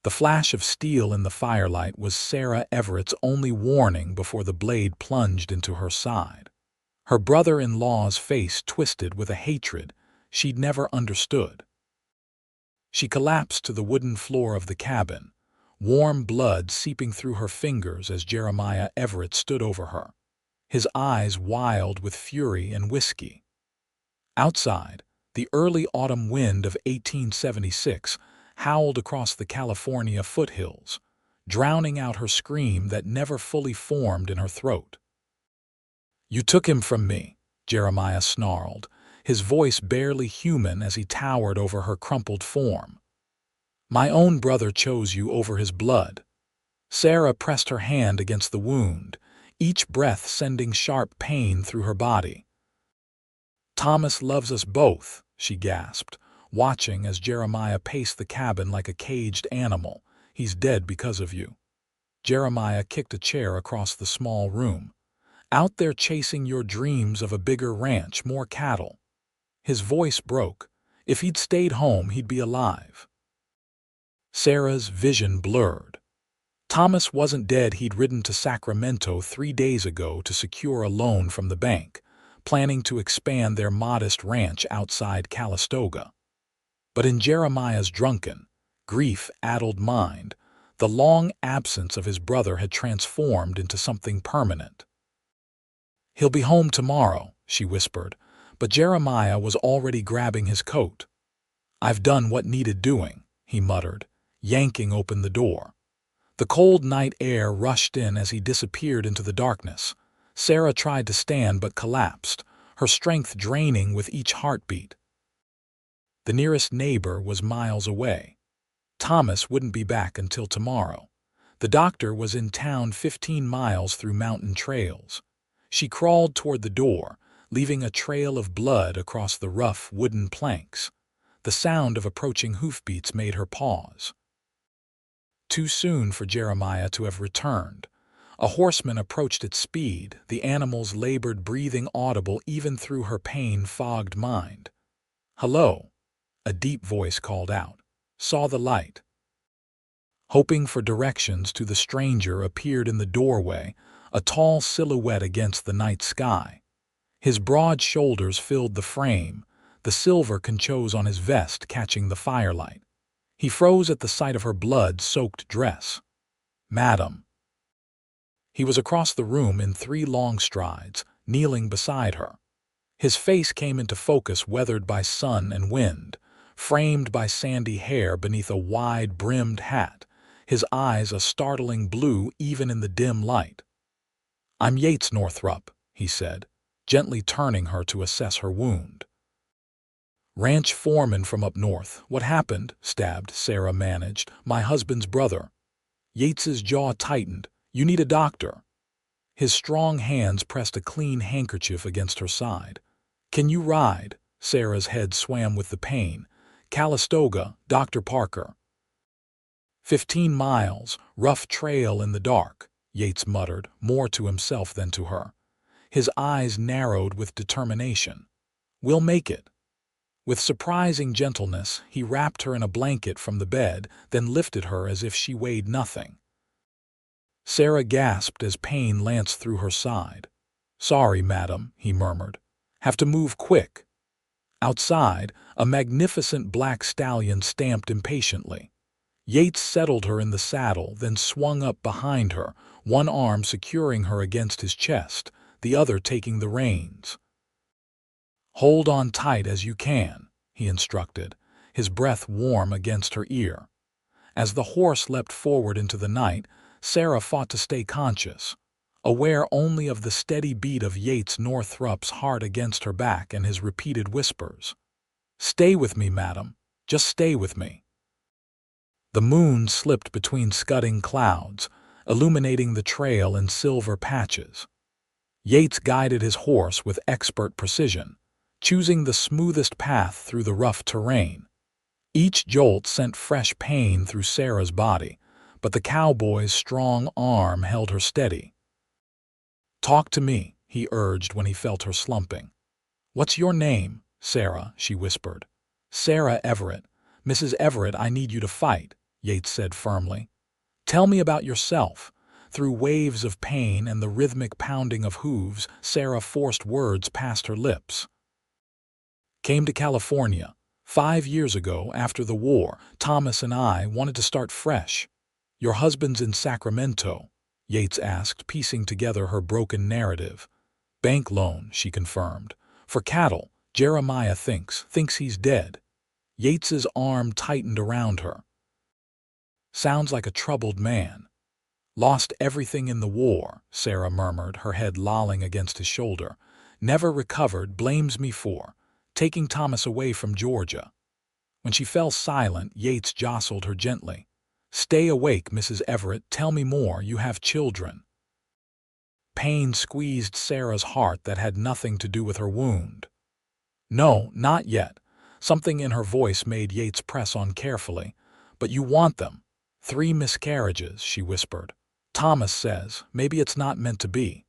The flash of steel in the firelight was Sarah Everett's only warning before the blade plunged into her side. Her brother-in-law's face twisted with a hatred she'd never understood. She collapsed to the wooden floor of the cabin, warm blood seeping through her fingers as Jeremiah Everett stood over her, his eyes wild with fury and whiskey. Outside, the early autumn wind of 1876 howled across the California foothills, drowning out her scream that never fully formed in her throat. "You took him from me," Jeremiah snarled, his voice barely human as he towered over her crumpled form. "My own brother chose you over his blood." Sarah pressed her hand against the wound, each breath sending sharp pain through her body. "Thomas loves us both," she gasped, watching as Jeremiah paced the cabin like a caged animal. "He's dead because of you." Jeremiah kicked a chair across the small room. "Out there chasing your dreams of a bigger ranch, more cattle." His voice broke. If he'd stayed home, he'd be alive. Sarah's vision blurred. Thomas wasn't dead. He'd ridden to Sacramento 3 days ago to secure a loan from the bank, planning to expand their modest ranch outside Calistoga. But in Jeremiah's drunken, grief-addled mind, the long absence of his brother had transformed into something permanent. "He'll be home tomorrow," she whispered, but Jeremiah was already grabbing his coat. "I've done what needed doing," he muttered, yanking open the door. The cold night air rushed in as he disappeared into the darkness. Sarah tried to stand but collapsed, her strength draining with each heartbeat. The nearest neighbor was miles away. Thomas wouldn't be back until tomorrow. The doctor was in town 15 miles through mountain trails. She crawled toward the door, leaving a trail of blood across the rough wooden planks. The sound of approaching hoofbeats made her pause. Too soon for Jeremiah to have returned. A horseman approached at speed, the animal's labored breathing audible even through her pain-fogged mind. "Hello," a deep voice called out. "Saw the light." Hoping for directions to the stranger appeared in the doorway, a tall silhouette against the night sky. His broad shoulders filled the frame, the silver conchos on his vest catching the firelight. He froze at the sight of her blood-soaked dress. "Madam." He was across the room in 3 long strides, kneeling beside her. His face came into focus, weathered by sun and wind, framed by sandy hair beneath a wide-brimmed hat, his eyes a startling blue even in the dim light. "I'm Yates Northrup," he said, gently turning her to assess her wound. "Ranch foreman from up north. What happened?" stabbed Sarah managed. "My husband's brother." Yates's jaw tightened. "You need a doctor." His strong hands pressed a clean handkerchief against her side. "Can you ride?" Sarah's head swam with the pain. "Calistoga, Dr. Parker." 15 miles, rough trail in the dark, Yates muttered, more to himself than to her. His eyes narrowed with determination. "We'll make it." With surprising gentleness, he wrapped her in a blanket from the bed, then lifted her as if she weighed nothing. Sarah gasped as pain lanced through her side. "Sorry, madam," he murmured. "Have to move quick." Outside, a magnificent black stallion stamped impatiently. Yates settled her in the saddle, then swung up behind her, one arm securing her against his chest, the other taking the reins. "Hold on tight as you can," he instructed, his breath warm against her ear. As the horse leapt forward into the night, Sarah fought to stay conscious, aware only of the steady beat of Yates Northrup's heart against her back and his repeated whispers. "Stay with me, madam. Just stay with me." The moon slipped between scudding clouds, illuminating the trail in silver patches. Yates guided his horse with expert precision, choosing the smoothest path through the rough terrain. Each jolt sent fresh pain through Sarah's body, but the cowboy's strong arm held her steady. "Talk to me," he urged when he felt her slumping. "What's your name?" "Sarah," she whispered. "Sarah Everett. Mrs. Everett, I need you to fight." Yates said firmly. "Tell me about yourself." Through waves of pain and the rhythmic pounding of hooves, Sarah forced words past her lips. "Came to California. 5 years ago, after the war, Thomas and I wanted to start fresh." "Your husband's in Sacramento?" Yates asked, piecing together her broken narrative. "Bank loan," she confirmed. "For cattle. Jeremiah thinks he's dead." Yates's arm tightened around her. "Sounds like a troubled man." "Lost everything in the war," Sarah murmured, her head lolling against his shoulder. "Never recovered, blames me for taking Thomas away from Georgia." When she fell silent, Yates jostled her gently. "Stay awake, Mrs. Everett. Tell me more. You have children." Pain squeezed Sarah's heart that had nothing to do with her wound. "No, not yet." Something in her voice made Yates press on carefully. "But you want them." "3 miscarriages," she whispered. "Thomas says maybe it's not meant to be."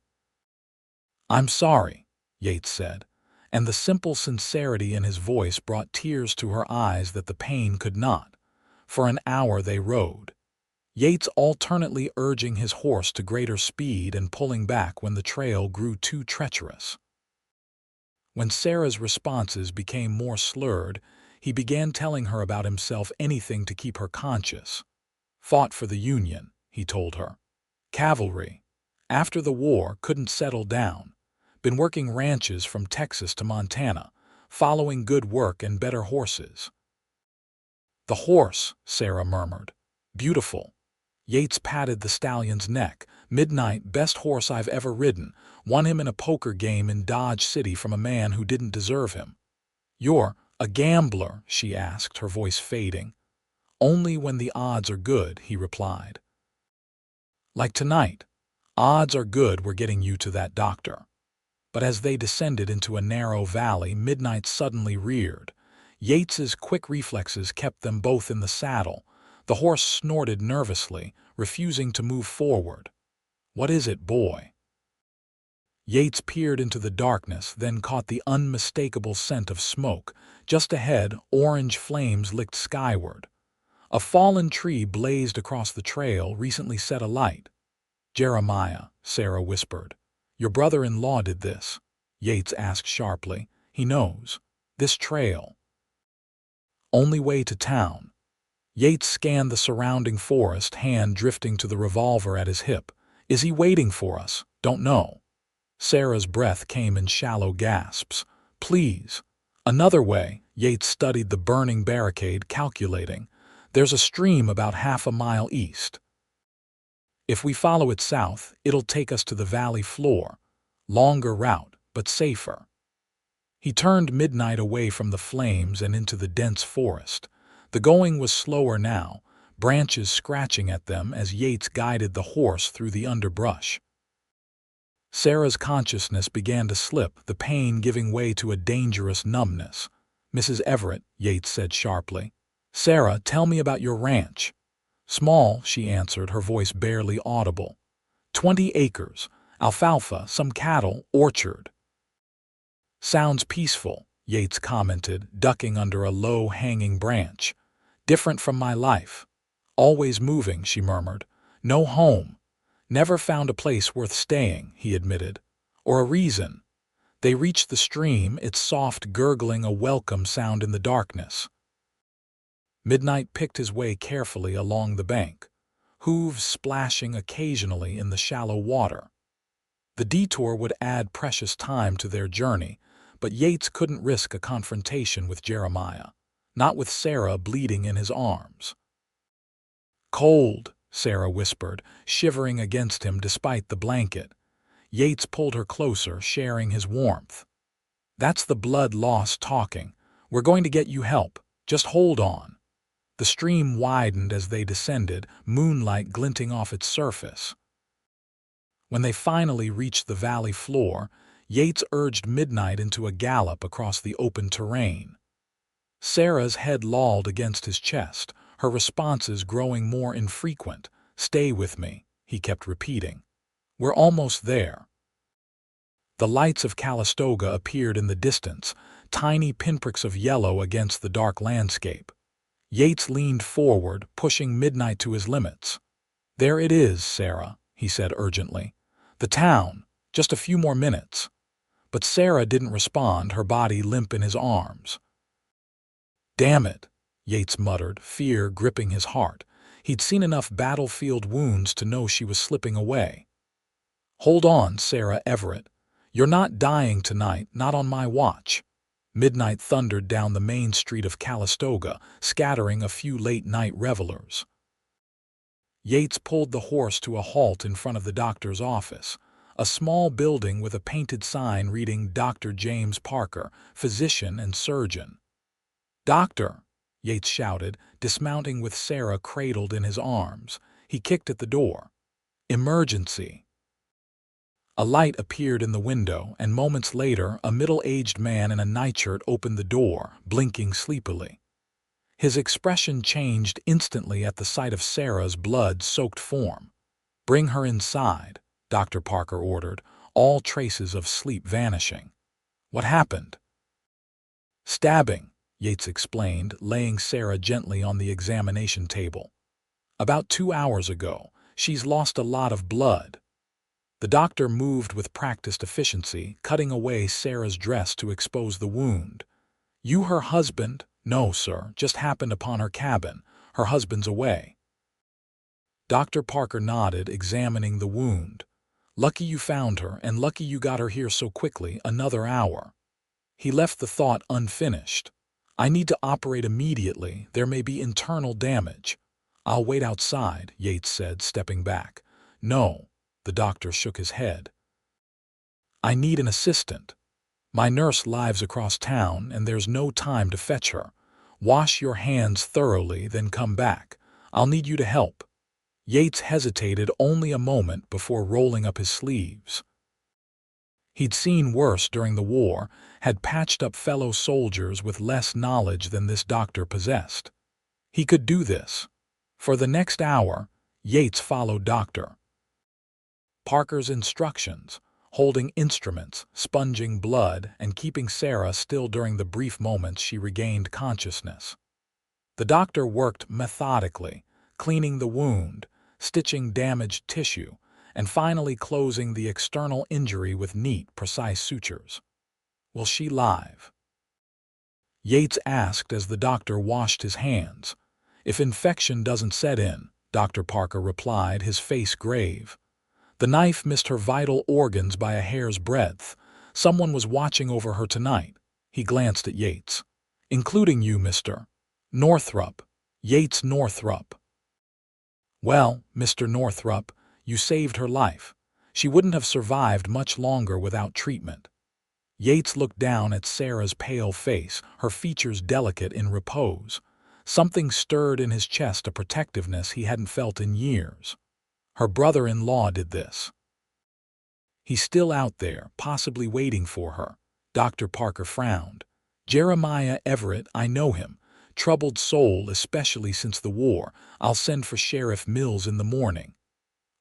"I'm sorry," Yates said, and the simple sincerity in his voice brought tears to her eyes that the pain could not. For an hour they rode, Yates alternately urging his horse to greater speed and pulling back when the trail grew too treacherous. When Sarah's responses became more slurred, he began telling her about himself, anything to keep her conscious. "Fought for the Union," he told her. "Cavalry. After the war, couldn't settle down. Been working ranches from Texas to Montana, following good work and better horses." "The horse," Sarah murmured. "Beautiful." Yates patted the stallion's neck. "Midnight, best horse I've ever ridden. Won him in a poker game in Dodge City from a man who didn't deserve him." "You're a gambler?" she asked, her voice fading. "Only when the odds are good," he replied. "Like tonight. Odds are good we're getting you to that doctor." But as they descended into a narrow valley, Midnight suddenly reared. Yates's quick reflexes kept them both in the saddle. The horse snorted nervously, refusing to move forward. "What is it, boy?" Yates peered into the darkness, then caught the unmistakable scent of smoke. Just ahead, orange flames licked skyward. A fallen tree blazed across the trail, recently set alight. "Jeremiah," Sarah whispered. "Your brother-in-law did this?" Yates asked sharply. "He knows. This trail." "Only way to town." Yates scanned the surrounding forest, hand drifting to the revolver at his hip. "Is he waiting for us?" "Don't know." Sarah's breath came in shallow gasps. "Please." "Another way." Yates studied the burning barricade, calculating. "There's a stream about half a mile east. If we follow it south, it'll take us to the valley floor. Longer route, but safer." He turned Midnight away from the flames and into the dense forest. The going was slower now, branches scratching at them as Yates guided the horse through the underbrush. Sarah's consciousness began to slip, the pain giving way to a dangerous numbness. "Mrs. Everett," Yates said sharply. "Sarah, tell me about your ranch." "Small," she answered, her voice barely audible. 20 acres, alfalfa, some cattle, orchard." "Sounds peaceful," Yates commented, ducking under a low-hanging branch. "Different from my life." "Always moving," she murmured. "No home." "Never found a place worth staying," he admitted. "Or a reason." They reached the stream, its soft gurgling a welcome sound in the darkness. Midnight picked his way carefully along the bank, hooves splashing occasionally in the shallow water. The detour would add precious time to their journey, but Yates couldn't risk a confrontation with Jeremiah, not with Sarah bleeding in his arms. "Cold," Sarah whispered, shivering against him despite the blanket. Yates pulled her closer, sharing his warmth. "That's the blood loss talking. We're going to get you help. Just hold on." The stream widened as they descended, moonlight glinting off its surface. When they finally reached the valley floor, Yates urged Midnight into a gallop across the open terrain. Sarah's head lolled against his chest, her responses growing more infrequent. "Stay with me," he kept repeating. "We're almost there." The lights of Calistoga appeared in the distance, tiny pinpricks of yellow against the dark landscape. Yates leaned forward, pushing midnight to his limits. "There it is, Sarah," he said urgently. "The town. Just a few more minutes." But Sarah didn't respond, her body limp in his arms. "Damn it," Yates muttered, fear gripping his heart. He'd seen enough battlefield wounds to know she was slipping away. "Hold on, Sarah Everett. You're not dying tonight, not on my watch." Midnight thundered down the main street of Calistoga, scattering a few late-night revelers. Yates pulled the horse to a halt in front of the doctor's office, a small building with a painted sign reading Dr. James Parker, physician and surgeon. "Doctor!" Yates shouted, dismounting with Sarah cradled in his arms. He kicked at the door. "Emergency!" A light appeared in the window, and moments later a middle-aged man in a nightshirt opened the door, blinking sleepily. His expression changed instantly at the sight of Sarah's blood-soaked form. "Bring her inside," Dr. Parker ordered, all traces of sleep vanishing. "What happened?" "Stabbing," Yates explained, laying Sarah gently on the examination table. "About 2 hours ago. She's lost a lot of blood." The doctor moved with practiced efficiency, cutting away Sarah's dress to expose the wound. "You her husband?" "No, sir, just happened upon her cabin. Her husband's away." Dr. Parker nodded, examining the wound. "Lucky you found her, and lucky you got her here so quickly, another hour." He left the thought unfinished. "I need to operate immediately. There may be internal damage." "I'll wait outside," Yates said, stepping back. "No." The doctor shook his head. "I need an assistant. My nurse lives across town, and there's no time to fetch her. Wash your hands thoroughly, then come back. I'll need you to help." Yates hesitated only a moment before rolling up his sleeves. He'd seen worse during the war, had patched up fellow soldiers with less knowledge than this doctor possessed. He could do this. For the next hour, Yates followed Dr. Parker's instructions, holding instruments, sponging blood, and keeping Sarah still during the brief moments she regained consciousness. The doctor worked methodically, cleaning the wound, stitching damaged tissue, and finally closing the external injury with neat, precise sutures. "Will she live?" Yates asked as the doctor washed his hands. "If infection doesn't set in," Dr. Parker replied, his face grave. "The knife missed her vital organs by a hair's breadth. Someone was watching over her tonight." He glanced at Yates. "Including you, Mr. Northrup. Yates Northrup." "Well, Mr. Northrup, you saved her life. She wouldn't have survived much longer without treatment." Yates looked down at Sarah's pale face, her features delicate in repose. Something stirred in his chest, a protectiveness he hadn't felt in years. Her brother-in-law did this. "He's still out there, possibly waiting for her." Dr. Parker frowned. "Jeremiah Everett, I know him. Troubled soul, especially since the war. I'll send for Sheriff Mills in the morning."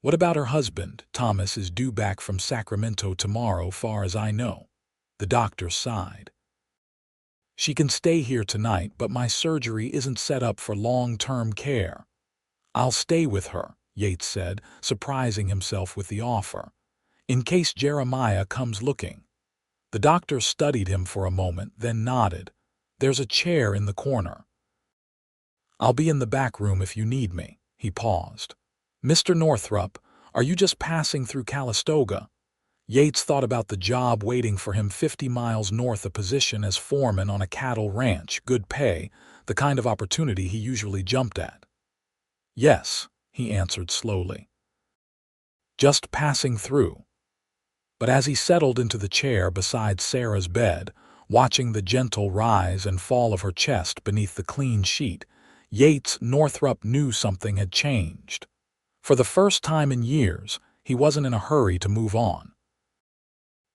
"What about her husband?" "Thomas is due back from Sacramento tomorrow, far as I know." The doctor sighed. "She can stay here tonight, but my surgery isn't set up for long-term care." "I'll stay with her," Yates said, surprising himself with the offer. "In case Jeremiah comes looking." The doctor studied him for a moment, then nodded. "There's a chair in the corner." "I'll be in the back room if you need me." He paused. "Mr. Northrup, are you just passing through Calistoga?" Yates thought about the job waiting for him 50 miles north, a position as foreman on a cattle ranch, good pay, the kind of opportunity he usually jumped at. "Yes," he answered slowly. "Just passing through." But as he settled into the chair beside Sarah's bed, watching the gentle rise and fall of her chest beneath the clean sheet, Yates Northrup knew something had changed. For the first time in years, he wasn't in a hurry to move on.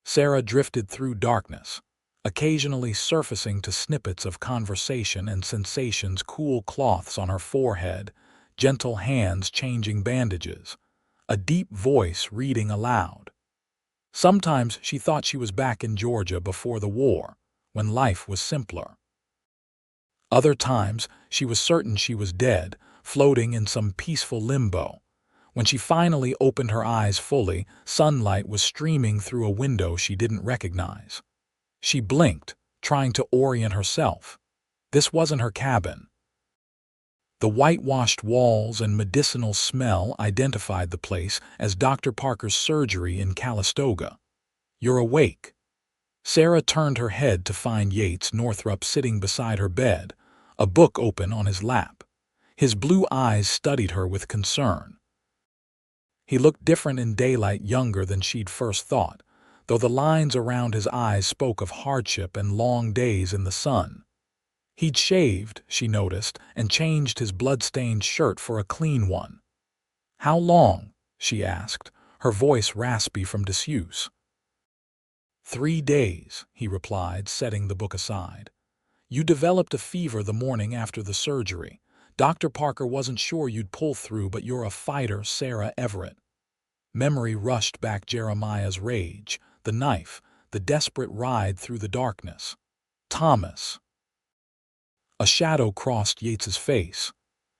Sarah drifted through darkness, occasionally surfacing to snippets of conversation and sensations, cool cloths on her forehead, gentle hands changing bandages, a deep voice reading aloud. Sometimes she thought she was back in Georgia before the war, when life was simpler. Other times, she was certain she was dead, floating in some peaceful limbo. When she finally opened her eyes fully, sunlight was streaming through a window she didn't recognize. She blinked, trying to orient herself. This wasn't her cabin. The whitewashed walls and medicinal smell identified the place as Dr. Parker's surgery in Calistoga. "You're awake." Sarah turned her head to find Yates Northrup sitting beside her bed, a book open on his lap. His blue eyes studied her with concern. He looked different in daylight, younger than she'd first thought, though the lines around his eyes spoke of hardship and long days in the sun. He'd shaved, she noticed, and changed his blood-stained shirt for a clean one. "How long?" she asked, her voice raspy from disuse. "3 days," he replied, setting the book aside. "You developed a fever the morning after the surgery. Dr. Parker wasn't sure you'd pull through, but you're a fighter, Sarah Everett." Memory rushed back Jeremiah's rage, the knife, the desperate ride through the darkness. Thomas. A shadow crossed Yates's face.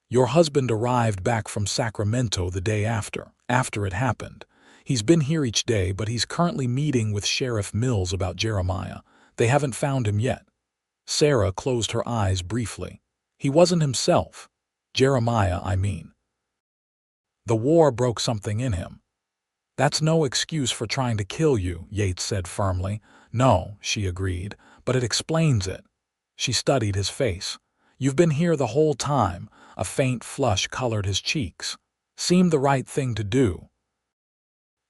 "Your husband arrived back from Sacramento the day after it happened. He's been here each day, but he's currently meeting with Sheriff Mills about Jeremiah. They haven't found him yet." Sarah closed her eyes briefly. "He wasn't himself. Jeremiah, I mean. The war broke something in him." "That's no excuse for trying to kill you," Yates said firmly. "No," she agreed, "but it explains it." She studied his face. "You've been here the whole time." A faint flush colored his cheeks. "Seemed the right thing to do.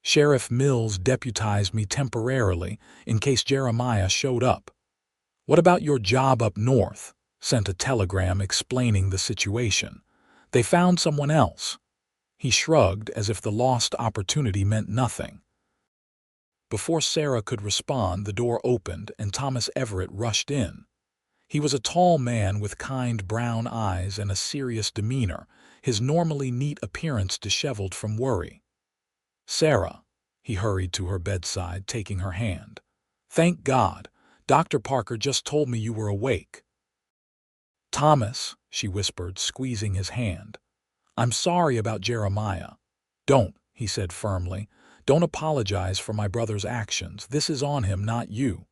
Sheriff Mills deputized me temporarily in case Jeremiah showed up." "What about your job up north?" "Sent a telegram explaining the situation. They found someone else." He shrugged as if the lost opportunity meant nothing. Before Sarah could respond, the door opened and Thomas Everett rushed in. He was a tall man with kind brown eyes and a serious demeanor, his normally neat appearance disheveled from worry. "Sarah," he hurried to her bedside, taking her hand. "Thank God. Dr. Parker just told me you were awake." "Thomas," she whispered, squeezing his hand. "I'm sorry about Jeremiah." "Don't," he said firmly. "Don't apologize for my brother's actions. This is on him, not you."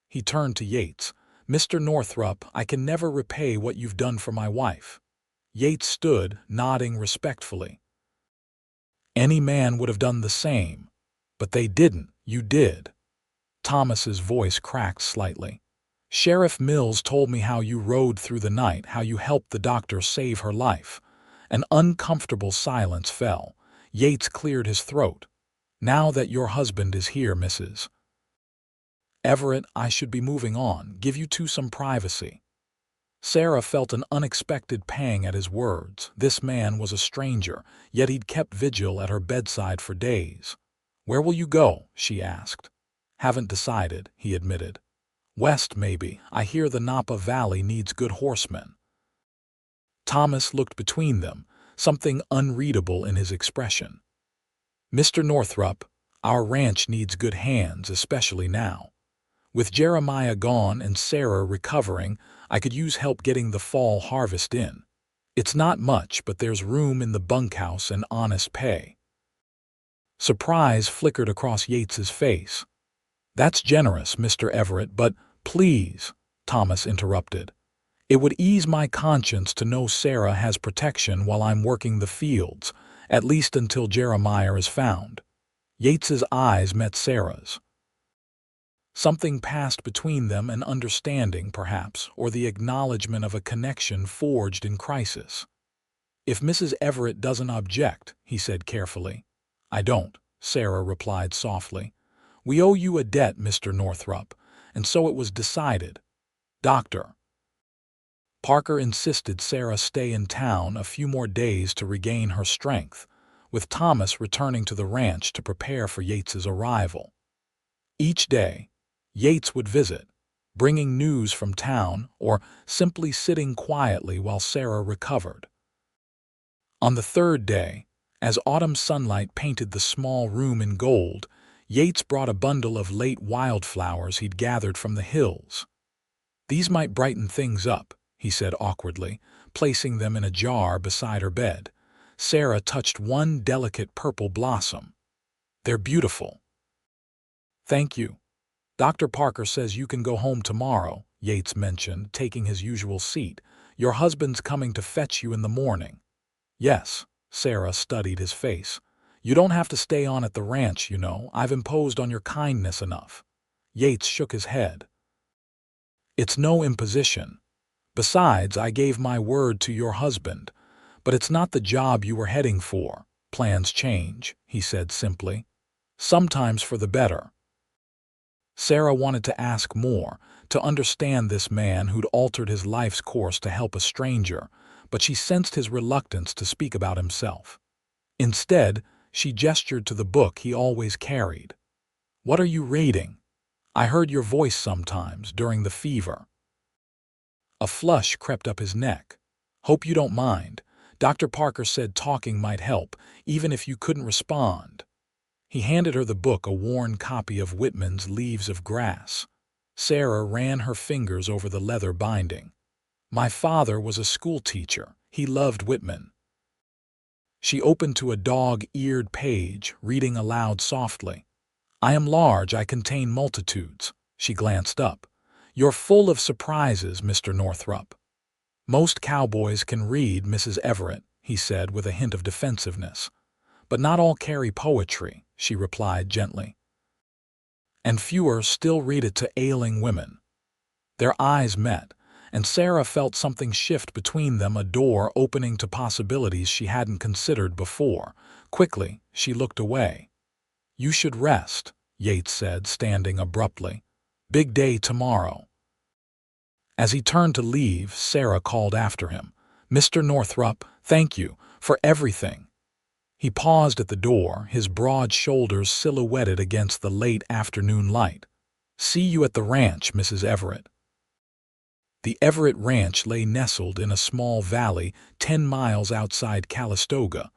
He turned to Yates. "Mr. Northrup, I can never repay what you've done for my wife." Yates stood, nodding respectfully. "Any man would have done the same. But they didn't. You did." Thomas's voice cracked slightly. "Sheriff Mills told me how you rode through the night, how you helped the doctor save her life." An uncomfortable silence fell. Yates cleared his throat. "Now that your husband is here, Mrs. Everett, I should be moving on, give you two some privacy." Sarah felt an unexpected pang at his words. This man was a stranger, yet he'd kept vigil at her bedside for days. "Where will you go?" she asked. "Haven't decided," he admitted. "West, maybe. I hear the Napa Valley needs good horsemen." Thomas looked between them, something unreadable in his expression. "Mr. Northrup, our ranch needs good hands, especially now. With Jeremiah gone and Sarah recovering, I could use help getting the fall harvest in. It's not much, but there's room in the bunkhouse and honest pay." Surprise flickered across Yates's face. "That's generous, Mr. Everett, but please," Thomas interrupted. "It would ease my conscience to know Sarah has protection while I'm working the fields, at least until Jeremiah is found." Yates's eyes met Sarah's. Something passed between them, an understanding, perhaps, or the acknowledgement of a connection forged in crisis. "If Mrs. Everett doesn't object," he said carefully. "I don't," Sarah replied softly. "We owe you a debt, Mr. Northrup, and so it was decided. Dr. Parker insisted Sarah stay in town a few more days to regain her strength, with Thomas returning to the ranch to prepare for Yates's arrival. Each day, Yates would visit, bringing news from town or simply sitting quietly while Sarah recovered. On the third day, as autumn sunlight painted the small room in gold, Yates brought a bundle of late wildflowers he'd gathered from the hills. "These might brighten things up," he said awkwardly, placing them in a jar beside her bed. Sarah touched one delicate purple blossom. "They're beautiful." "Thank you. Dr. Parker says you can go home tomorrow," Yates mentioned, taking his usual seat. "Your husband's coming to fetch you in the morning." "Yes," Sarah studied his face. "You don't have to stay on at the ranch, you know. I've imposed on your kindness enough." Yates shook his head. "It's no imposition. Besides, I gave my word to your husband. But it's not the job you were heading for. Plans change," he said simply. "Sometimes for the better." Sarah wanted to ask more, to understand this man who'd altered his life's course to help a stranger, but she sensed his reluctance to speak about himself. Instead, she gestured to the book he always carried. "What are you reading? I heard your voice sometimes during the fever." A flush crept up his neck. "Hope you don't mind. Dr. Parker said talking might help, even if you couldn't respond." He handed her the book, a worn copy of Whitman's Leaves of Grass. Sarah ran her fingers over the leather binding. "My father was a schoolteacher. He loved Whitman." She opened to a dog-eared page, reading aloud softly. "I am large, I contain multitudes." She glanced up. "You're full of surprises, Mr. Northrup." "Most cowboys can read, Mrs. Everett," he said with a hint of defensiveness. "But not all carry poetry," she replied gently. "And fewer still read it to ailing women." Their eyes met, and Sarah felt something shift between them, a door opening to possibilities she hadn't considered before. Quickly, she looked away. "You should rest," Yates said, standing abruptly. "Big day tomorrow." As he turned to leave, Sarah called after him, "Mr. Northrup, thank you for everything." He paused at the door, his broad shoulders silhouetted against the late afternoon light. "See you at the ranch, Mrs. Everett." The Everett Ranch lay nestled in a small valley 10 miles outside Calistoga,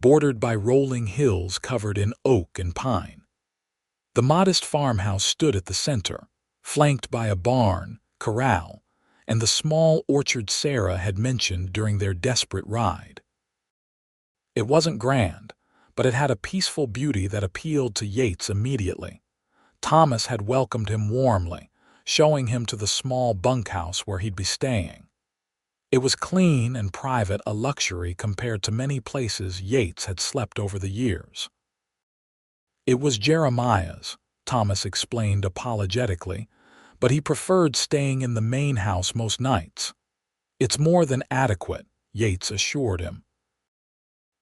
bordered by rolling hills covered in oak and pine. The modest farmhouse stood at the center, flanked by a barn, corral, and the small orchard Sarah had mentioned during their desperate ride. It wasn't grand, but it had a peaceful beauty that appealed to Yates immediately. Thomas had welcomed him warmly, showing him to the small bunkhouse where he'd be staying. It was clean and private, a luxury compared to many places Yates had slept over the years. It was Jeremiah's, Thomas explained apologetically, but he preferred staying in the main house most nights. "It's more than adequate," Yates assured him.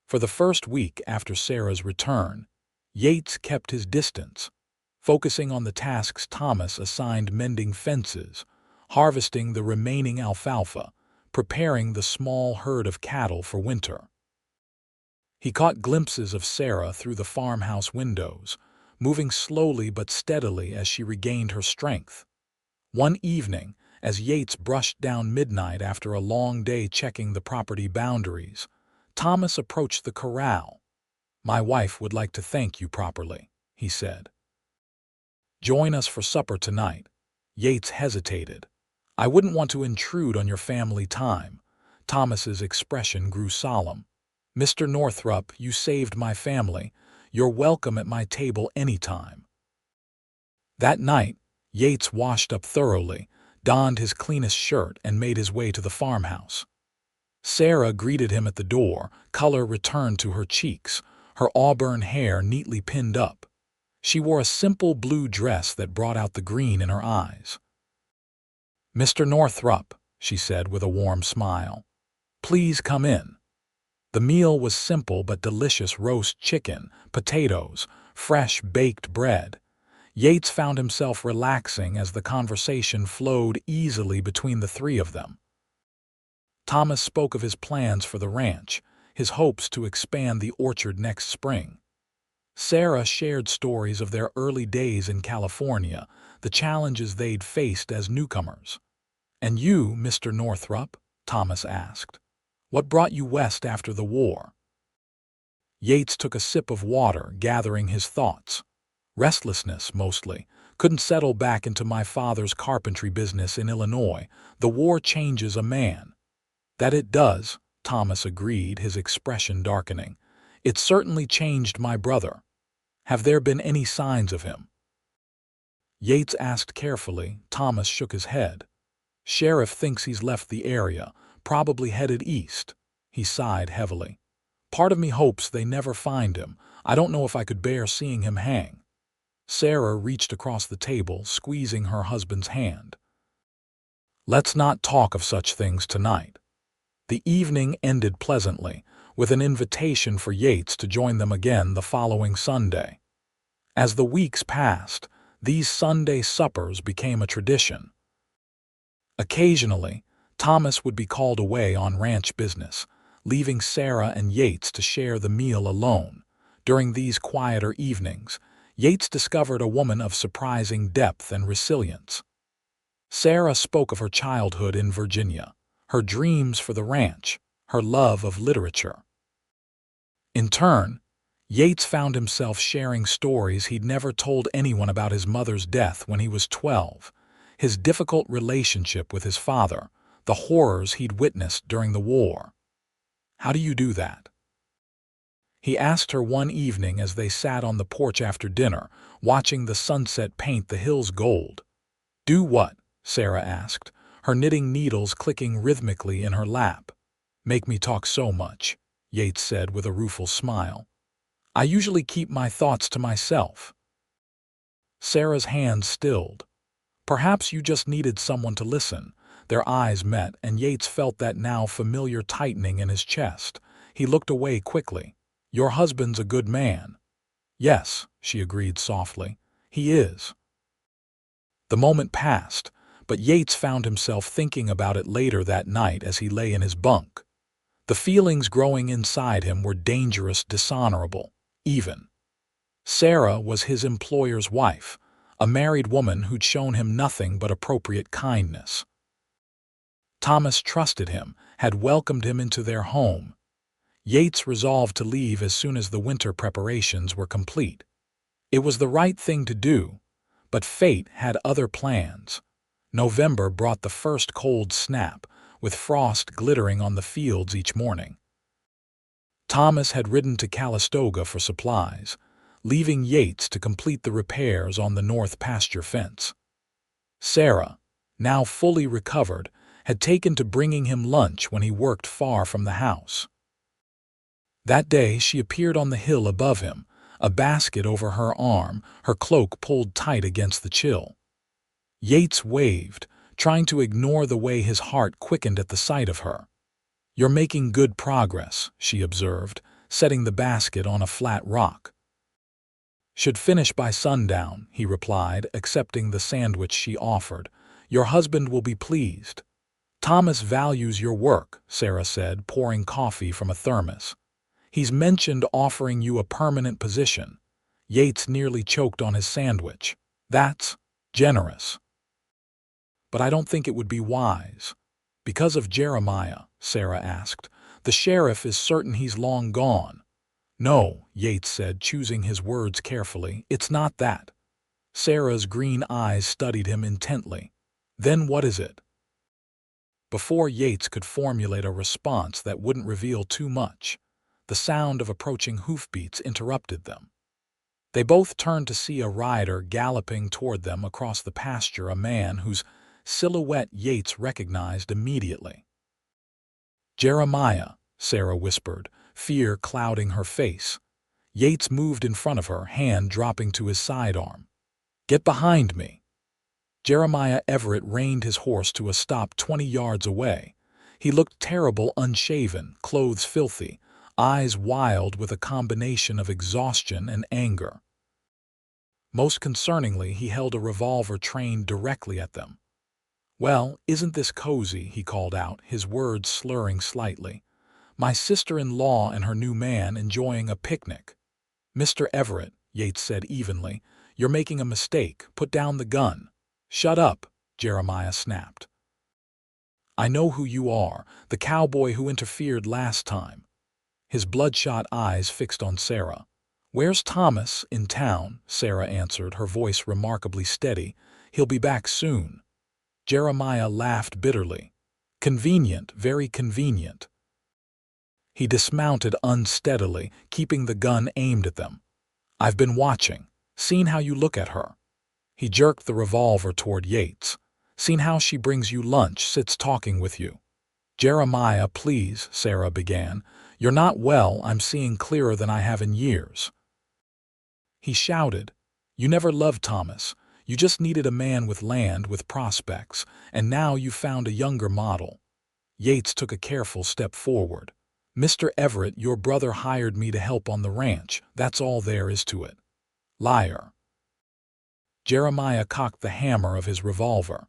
For the first week after Sarah's return, Yates kept his distance, focusing on the tasks Thomas assigned: mending fences, harvesting the remaining alfalfa, preparing the small herd of cattle for winter. He caught glimpses of Sarah through the farmhouse windows, moving slowly but steadily as she regained her strength. One evening, as Yates brushed down midnight after a long day checking the property boundaries, Thomas approached the corral. "My wife would like to thank you properly," he said. "Join us for supper tonight." Yates hesitated. "I wouldn't want to intrude on your family time." Thomas's expression grew solemn. "Mr. Northrup, you saved my family. You're welcome at my table anytime." That night, Yates washed up thoroughly, donned his cleanest shirt, and made his way to the farmhouse. Sarah greeted him at the door, color returned to her cheeks, her auburn hair neatly pinned up. She wore a simple blue dress that brought out the green in her eyes. "Mr. Northrup," she said with a warm smile, "please come in." The meal was simple but delicious: roast chicken, potatoes, fresh baked bread. Yates found himself relaxing as the conversation flowed easily between the three of them. Thomas spoke of his plans for the ranch, his hopes to expand the orchard next spring. Sarah shared stories of their early days in California, the challenges they'd faced as newcomers. "And you, Mr. Northrup?" Thomas asked. "What brought you west after the war?" Yates took a sip of water, gathering his thoughts. "Restlessness, mostly. Couldn't settle back into my father's carpentry business in Illinois. The war changes a man." "That it does," Thomas agreed, his expression darkening. "It certainly changed my brother. Have there been any signs of him?" Yates asked carefully. Thomas shook his head. "Sheriff thinks he's left the area, probably headed east." He sighed heavily. "Part of me hopes they never find him. I don't know if I could bear seeing him hang." Sarah reached across the table, squeezing her husband's hand. "Let's not talk of such things tonight." The evening ended pleasantly, with an invitation for Yates to join them again the following Sunday. As the weeks passed, these Sunday suppers became a tradition. Occasionally, Thomas would be called away on ranch business, leaving Sarah and Yates to share the meal alone. During these quieter evenings, Yates discovered a woman of surprising depth and resilience. Sarah spoke of her childhood in Virginia, her dreams for the ranch, her love of literature. In turn, Yates found himself sharing stories he'd never told anyone about his mother's death when he was 12, his difficult relationship with his father, the horrors he'd witnessed during the war. "How do you do that?" he asked her one evening as they sat on the porch after dinner, watching the sunset paint the hills gold. "Do what?" Sarah asked, her knitting needles clicking rhythmically in her lap. "Make me talk so much," Yates said with a rueful smile. "I usually keep my thoughts to myself." Sarah's hands stilled. "Perhaps you just needed someone to listen." Their eyes met, and Yates felt that now familiar tightening in his chest. He looked away quickly. "Your husband's a good man." "Yes," she agreed softly. "He is." The moment passed, but Yates found himself thinking about it later that night as he lay in his bunk. The feelings growing inside him were dangerous, dishonorable, even. Sarah was his employer's wife, a married woman who'd shown him nothing but appropriate kindness. Thomas trusted him, had welcomed him into their home. Yates resolved to leave as soon as the winter preparations were complete. It was the right thing to do, but fate had other plans. November brought the first cold snap, with frost glittering on the fields each morning. Thomas had ridden to Calistoga for supplies, leaving Yates to complete the repairs on the north pasture fence. Sarah, now fully recovered, had taken to bringing him lunch when he worked far from the house. That day she appeared on the hill above him, a basket over her arm, her cloak pulled tight against the chill. Yates waved, trying to ignore the way his heart quickened at the sight of her. "You're making good progress," she observed, setting the basket on a flat rock. "Should finish by sundown," he replied, accepting the sandwich she offered. "Your husband will be pleased." "Thomas values your work," Sarah said, pouring coffee from a thermos. "He's mentioned offering you a permanent position." Yates nearly choked on his sandwich. "That's generous. But I don't think it would be wise." "Because of Jeremiah?" Sarah asked. "The sheriff is certain he's long gone." "No," Yates said, choosing his words carefully. "It's not that." Sarah's green eyes studied him intently. "Then what is it?" Before Yates could formulate a response that wouldn't reveal too much, the sound of approaching hoofbeats interrupted them. They both turned to see a rider galloping toward them across the pasture, a man whose silhouette Yates recognized immediately. "Jeremiah," Sarah whispered, fear clouding her face. Yates moved in front of her, hand dropping to his sidearm. "Get behind me." Jeremiah Everett reined his horse to a stop 20 yards away. He looked terrible, unshaven, clothes filthy, eyes wild with a combination of exhaustion and anger. Most concerningly, he held a revolver trained directly at them. "Well, isn't this cozy?" he called out, his words slurring slightly. "My sister-in-law and her new man enjoying a picnic." "Mr. Everett," Yates said evenly, "you're making a mistake. Put down the gun." "Shut up," Jeremiah snapped. "I know who you are, the cowboy who interfered last time." His bloodshot eyes fixed on Sarah. "Where's Thomas? In town," Sarah answered, her voice remarkably steady. "He'll be back soon." Jeremiah laughed bitterly. "Convenient, very convenient." He dismounted unsteadily, keeping the gun aimed at them. "I've been watching, seen how you look at her." He jerked the revolver toward Yates. "Seen how she brings you lunch, sits talking with you." "Jeremiah, please," Sarah began. "You're not well, I'm seeing clearer than I have in years." He shouted, "You never loved Thomas. You just needed a man with land, with prospects, and now you've found a younger model." Yates took a careful step forward. "Mr. Everett, your brother hired me to help on the ranch. That's all there is to it." "Liar." Jeremiah cocked the hammer of his revolver.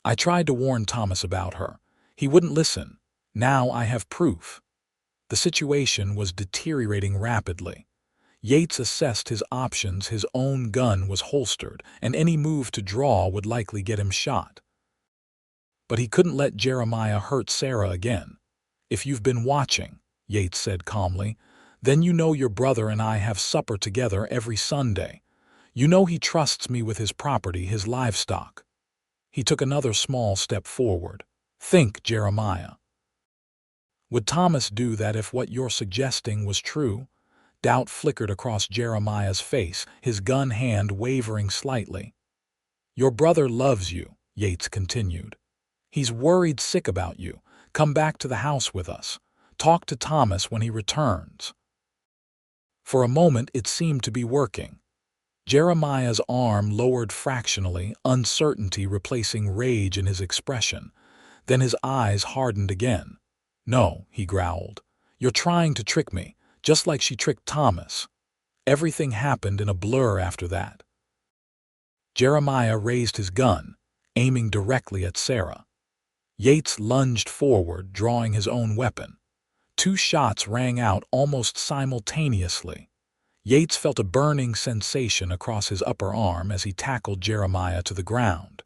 "I tried to warn Thomas about her. He wouldn't listen. Now I have proof." The situation was deteriorating rapidly. Yates assessed his options. His own gun was holstered, and any move to draw would likely get him shot. But he couldn't let Jeremiah hurt Sarah again. "If you've been watching," Yates said calmly, "then you know your brother and I have supper together every Sunday. You know he trusts me with his property, his livestock." He took another small step forward. "Think, Jeremiah. Would Thomas do that if what you're suggesting was true?" Doubt flickered across Jeremiah's face, his gun hand wavering slightly. "Your brother loves you," Yates continued. "He's worried sick about you. Come back to the house with us. Talk to Thomas when he returns." For a moment it seemed to be working. Jeremiah's arm lowered fractionally, uncertainty replacing rage in his expression. Then his eyes hardened again. "No," he growled. "You're trying to trick me, just like she tricked Thomas." Everything happened in a blur after that. Jeremiah raised his gun, aiming directly at Sarah. Yates lunged forward, drawing his own weapon. 2 shots rang out almost simultaneously. Yates felt a burning sensation across his upper arm as he tackled Jeremiah to the ground.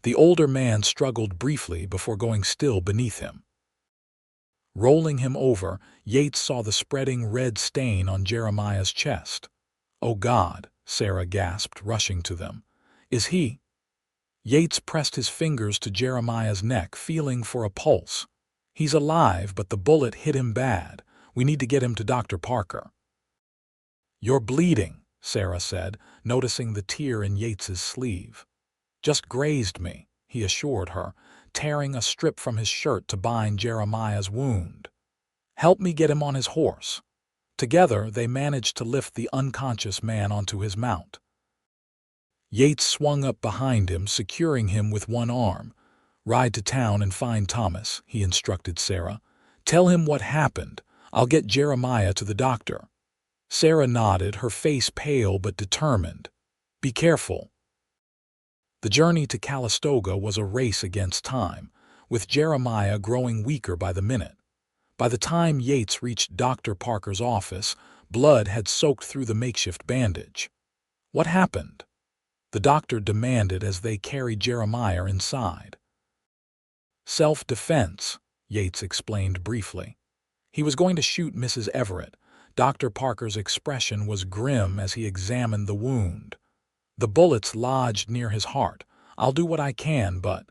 The older man struggled briefly before going still beneath him. Rolling him over, Yates saw the spreading red stain on Jeremiah's chest. "Oh God," Sarah gasped, rushing to them. "Is he—" Yates pressed his fingers to Jeremiah's neck, feeling for a pulse. "He's alive, but the bullet hit him bad. We need to get him to Dr. Parker." "You're bleeding," Sarah said, noticing the tear in Yates's sleeve. "Just grazed me," he assured her, tearing a strip from his shirt to bind Jeremiah's wound. "Help me get him on his horse." Together, they managed to lift the unconscious man onto his mount. Yates swung up behind him, securing him with one arm. "Ride to town and find Thomas," he instructed Sarah. "Tell him what happened. I'll get Jeremiah to the doctor." Sarah nodded, her face pale but determined. "Be careful." The journey to Calistoga was a race against time, with Jeremiah growing weaker by the minute. By the time Yates reached Dr. Parker's office, blood had soaked through the makeshift bandage. "What happened?" the doctor demanded as they carried Jeremiah inside. "Self-defense," Yates explained briefly. "He was going to shoot Mrs. Everett." Dr. Parker's expression was grim as he examined the wound. "The bullets lodged near his heart. I'll do what I can, but—"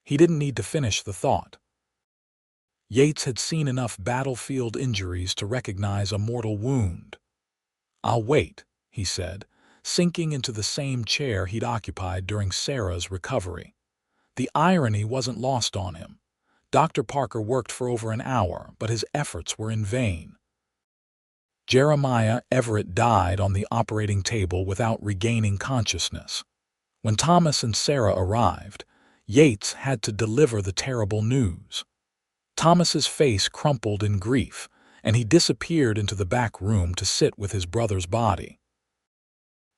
He didn't need to finish the thought. Yates had seen enough battlefield injuries to recognize a mortal wound. "I'll wait," he said, sinking into the same chair he'd occupied during Sarah's recovery. The irony wasn't lost on him. Dr. Parker worked for over an hour, but his efforts were in vain. Jeremiah Everett died on the operating table without regaining consciousness. When Thomas and Sarah arrived, Yates had to deliver the terrible news. Thomas's face crumpled in grief, and he disappeared into the back room to sit with his brother's body.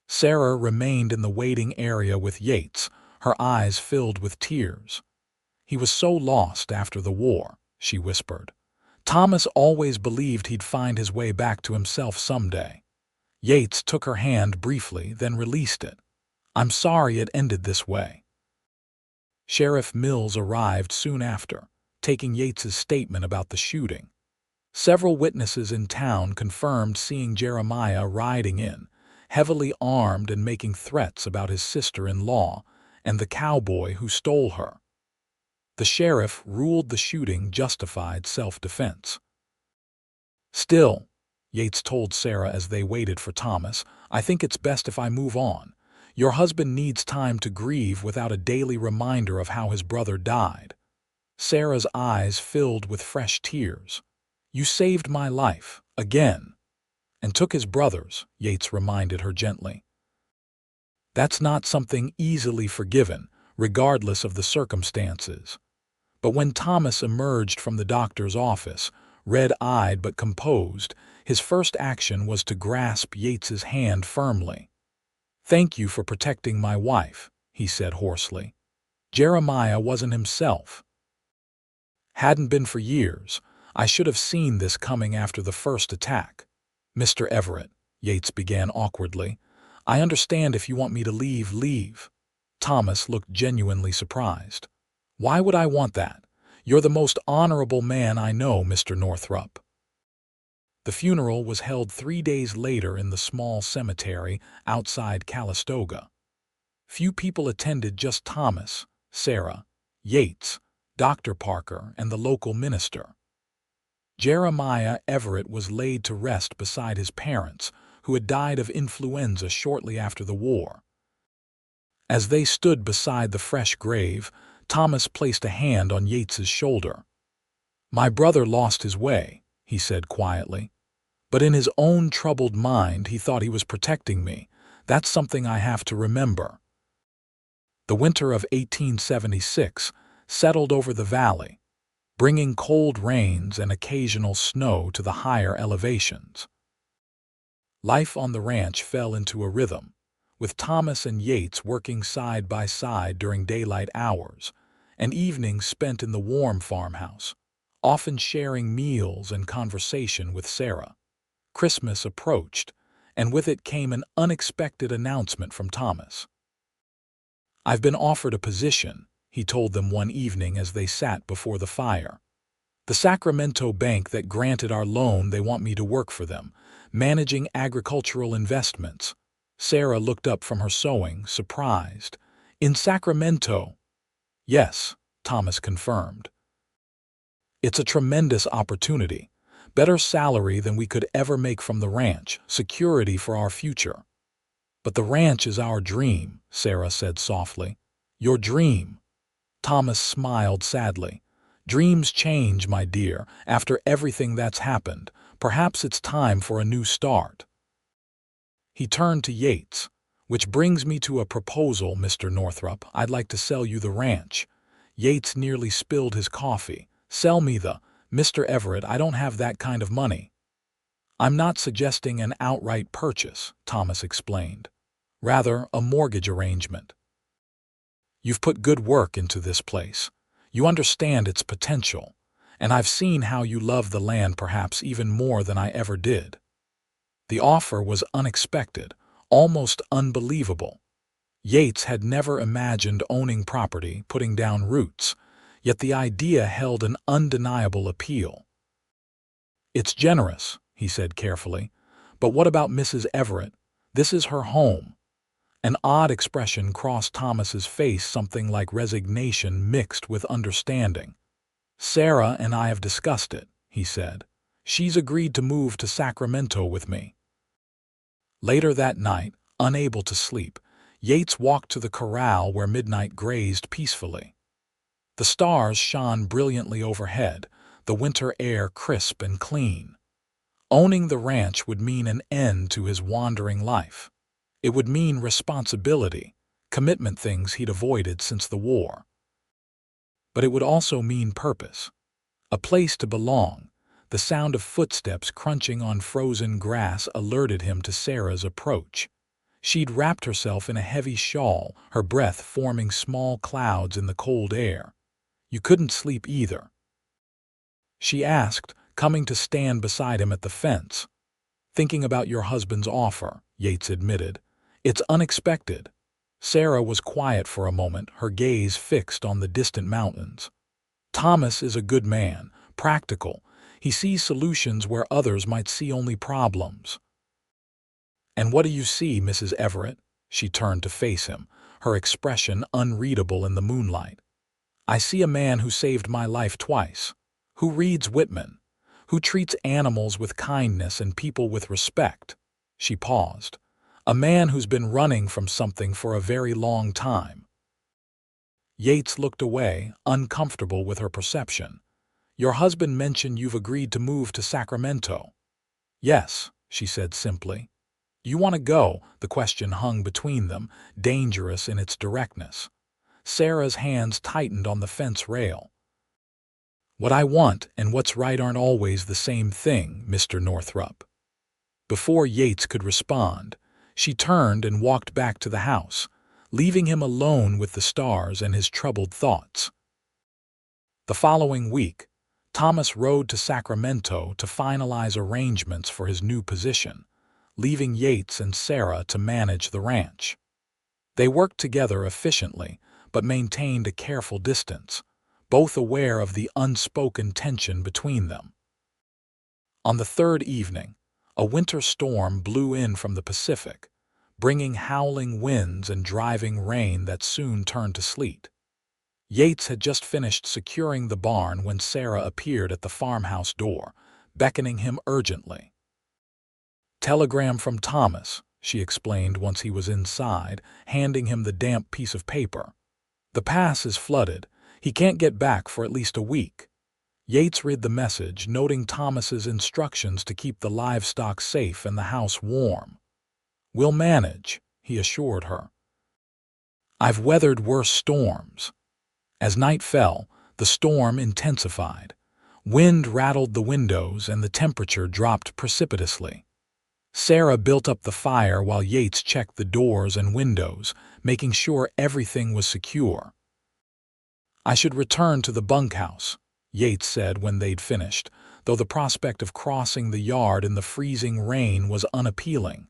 Sarah remained in the waiting area with Yates, her eyes filled with tears. "He was so lost after the war," she whispered. "Thomas always believed he'd find his way back to himself someday." Yates took her hand briefly, then released it. "I'm sorry it ended this way." Sheriff Mills arrived soon after, taking Yates's statement about the shooting. Several witnesses in town confirmed seeing Jeremiah riding in, heavily armed and making threats about his sister-in-law and the cowboy who stole her. The sheriff ruled the shooting justified self-defense. Still, Yates told Sarah as they waited for Thomas, I think it's best if I move on. Your husband needs time to grieve without a daily reminder of how his brother died. Sarah's eyes filled with fresh tears. You saved my life, again, and took his brother's, Yates reminded her gently. That's not something easily forgiven, regardless of the circumstances. But when Thomas emerged from the doctor's office, red-eyed but composed, his first action was to grasp Yates's hand firmly. Thank you for protecting my wife, he said hoarsely. Jeremiah wasn't himself. Hadn't been for years. I should have seen this coming after the first attack. Mr. Everett, Yates began awkwardly, I understand if you want me to leave, leave. Thomas looked genuinely surprised. Why would I want that? You're the most honorable man I know, Mr. Northrup. The funeral was held 3 days later in the small cemetery outside Calistoga. Few people attended, just Thomas, Sarah, Yates, Dr. Parker, and the local minister. Jeremiah Everett was laid to rest beside his parents, who had died of influenza shortly after the war. As they stood beside the fresh grave, Thomas placed a hand on Yates's shoulder. My brother lost his way, he said quietly. But in his own troubled mind, he thought he was protecting me. That's something I have to remember. The winter of 1876 settled over the valley, bringing cold rains and occasional snow to the higher elevations. Life on the ranch fell into a rhythm, with Thomas and Yates working side by side during daylight hours, and evenings spent in the warm farmhouse, often sharing meals and conversation with Sarah. Christmas approached, and with it came an unexpected announcement from Thomas. I've been offered a position, he told them one evening as they sat before the fire. The Sacramento bank that granted our loan, they want me to work for them, managing agricultural investments. Sarah looked up from her sewing, surprised. In Sacramento? Yes, Thomas confirmed. It's a tremendous opportunity. Better salary than we could ever make from the ranch, security for our future. But the ranch is our dream, Sarah said softly. Your dream. Thomas smiled sadly. Dreams change, my dear, after everything that's happened. Perhaps it's time for a new start. He turned to Yates. Which brings me to a proposal, Mr. Northrup. I'd like to sell you the ranch. Yates nearly spilled his coffee. Sell me the... Mr. Everett, I don't have that kind of money. I'm not suggesting an outright purchase, Thomas explained. Rather, a mortgage arrangement. You've put good work into this place. You understand its potential, and I've seen how you love the land perhaps even more than I ever did. The offer was unexpected, almost unbelievable. Yates had never imagined owning property, putting down roots, yet the idea held an undeniable appeal. It's generous, he said carefully, but what about Mrs. Everett? This is her home. An odd expression crossed Thomas's face, something like resignation mixed with understanding. Sarah and I have discussed it, he said. She's agreed to move to Sacramento with me. Later that night, unable to sleep, Yates walked to the corral where midnight grazed peacefully. The stars shone brilliantly overhead, the winter air crisp and clean. Owning the ranch would mean an end to his wandering life. It would mean responsibility, commitment, things he'd avoided since the war. But it would also mean purpose, a place to belong. The sound of footsteps crunching on frozen grass alerted him to Sarah's approach. She'd wrapped herself in a heavy shawl, her breath forming small clouds in the cold air. You couldn't sleep either? She asked, coming to stand beside him at the fence. Thinking about your husband's offer, Yates admitted. It's unexpected. Sarah was quiet for a moment, her gaze fixed on the distant mountains. Thomas is a good man, practical. He sees solutions where others might see only problems. "And what do you see, Mrs. Everett?" She turned to face him, her expression unreadable in the moonlight. "I see a man who saved my life twice, who reads Whitman, who treats animals with kindness and people with respect." She paused. "A man who's been running from something for a very long time." Yates looked away, uncomfortable with her perception. "Your husband mentioned you've agreed to move to Sacramento." "Yes," she said simply. "You want to go?" The question hung between them, dangerous in its directness. Sarah's hands tightened on the fence rail. "What I want and what's right aren't always the same thing, Mr. Northrup." Before Yates could respond, she turned and walked back to the house, leaving him alone with the stars and his troubled thoughts. The following week, Thomas rode to Sacramento to finalize arrangements for his new position, leaving Yates and Sarah to manage the ranch. They worked together efficiently, but maintained a careful distance, both aware of the unspoken tension between them. On the third evening, a winter storm blew in from the Pacific, bringing howling winds and driving rain that soon turned to sleet. Yates had just finished securing the barn when Sarah appeared at the farmhouse door, beckoning him urgently. "Telegram from Thomas," she explained once he was inside, handing him the damp piece of paper. "The pass is flooded. He can't get back for at least a week." Yates read the message, noting Thomas's instructions to keep the livestock safe and the house warm. "We'll manage," he assured her. "I've weathered worse storms." As night fell, the storm intensified. Wind rattled the windows and the temperature dropped precipitously. Sarah built up the fire while Yates checked the doors and windows, making sure everything was secure. "I should return to the bunkhouse," Yates said when they'd finished, though the prospect of crossing the yard in the freezing rain was unappealing.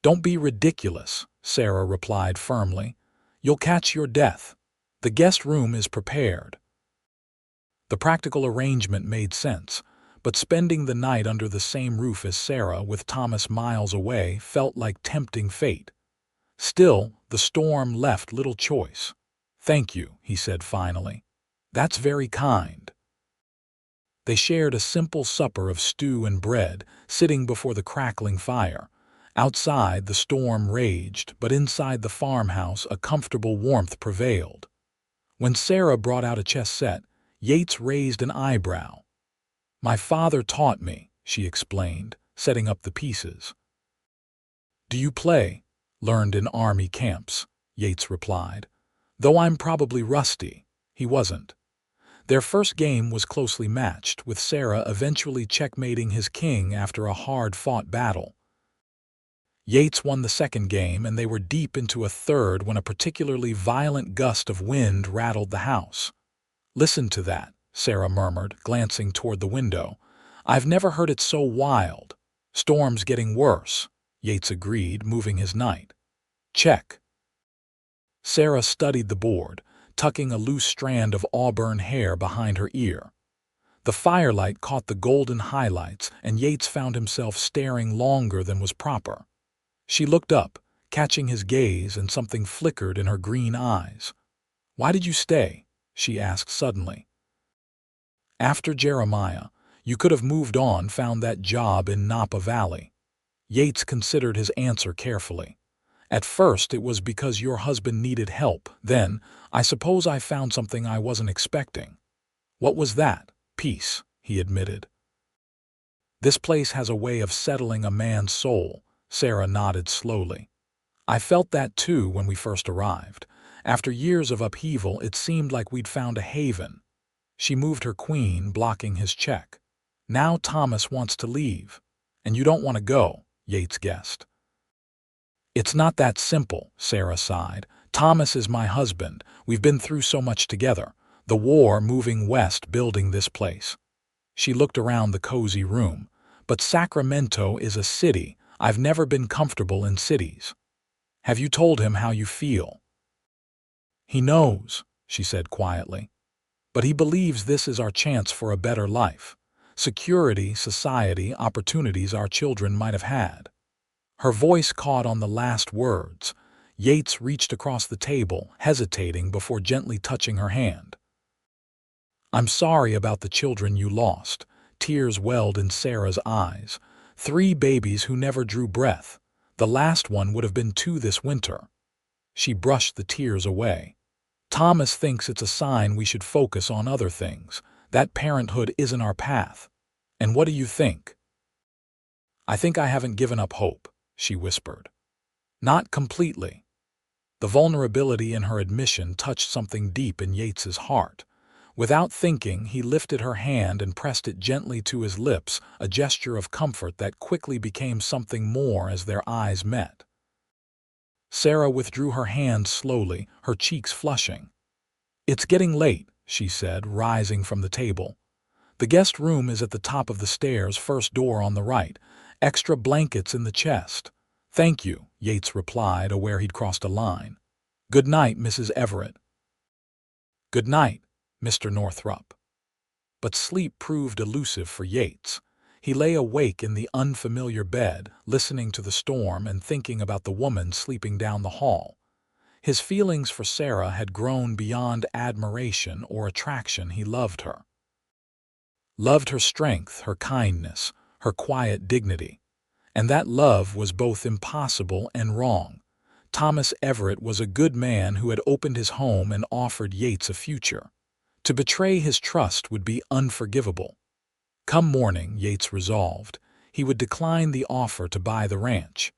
"Don't be ridiculous," Sarah replied firmly. "You'll catch your death. The guest room is prepared." The practical arrangement made sense, but spending the night under the same roof as Sarah with Thomas miles away felt like tempting fate. Still, the storm left little choice. "Thank you," he said finally. "That's very kind." They shared a simple supper of stew and bread, sitting before the crackling fire. Outside, the storm raged, but inside the farmhouse a comfortable warmth prevailed. When Sarah brought out a chess set, Yates raised an eyebrow. "My father taught me," she explained, setting up the pieces. "Do you play?" "Learned in army camps," Yates replied. "Though I'm probably rusty." He wasn't. Their first game was closely matched, with Sarah eventually checkmating his king after a hard-fought battle. Yates won the second game, and they were deep into a third when a particularly violent gust of wind rattled the house. "Listen to that," Sarah murmured, glancing toward the window. "I've never heard it so wild." "Storm's getting worse," Yates agreed, moving his knight. "Check." Sarah studied the board, tucking a loose strand of auburn hair behind her ear. The firelight caught the golden highlights, and Yates found himself staring longer than was proper. She looked up, catching his gaze, and something flickered in her green eyes. "Why did you stay?" she asked suddenly. "After Jeremiah, you could have moved on, found that job in Napa Valley." Yates considered his answer carefully. "At first it was because your husband needed help. Then, I suppose I found something I wasn't expecting." "What was that?" "Peace," he admitted. "This place has a way of settling a man's soul," Sarah nodded slowly. "I felt that too when we first arrived. After years of upheaval, it seemed like we'd found a haven." She moved her queen, blocking his check. "Now Thomas wants to leave." "And you don't want to go," Yates guessed. "It's not that simple," Sarah sighed. "Thomas is my husband. We've been through so much together. The war, moving west, building this place." She looked around the cozy room. "But Sacramento is a city. I've never been comfortable in cities." "Have you told him how you feel?" "He knows," she said quietly. "But he believes this is our chance for a better life. security, society, opportunities our children might have had. Her voice caught on the last words. Yates reached across the table, hesitating before gently touching her hand. "I'm sorry about the children you lost." Tears welled in Sarah's eyes. 3 babies who never drew breath. The last one would have been 2 this winter. She brushed the tears away. "Thomas thinks it's a sign we should focus on other things. That parenthood isn't our path. And what do you think?" "I think I haven't given up hope," she whispered. "Not completely." The vulnerability in her admission touched something deep in Yates's heart. Without thinking, he lifted her hand and pressed it gently to his lips, a gesture of comfort that quickly became something more as their eyes met. Sarah withdrew her hand slowly, her cheeks flushing. "It's getting late," she said, rising from the table. "The guest room is at the top of the stairs, first door on the right. Extra blankets in the chest." "Thank you," Yates replied, aware he'd crossed a line. "Good night, Mrs. Everett." "Good night, Mr. Northrup." But sleep proved elusive for Yates. He lay awake in the unfamiliar bed, listening to the storm and thinking about the woman sleeping down the hall. His feelings for Sarah had grown beyond admiration or attraction. He loved her. Loved her strength, her kindness, her quiet dignity. And that love was both impossible and wrong. Thomas Everett was a good man who had opened his home and offered Yates a future. To betray his trust would be unforgivable. Come morning, Yates resolved, he would decline the offer to buy the ranch.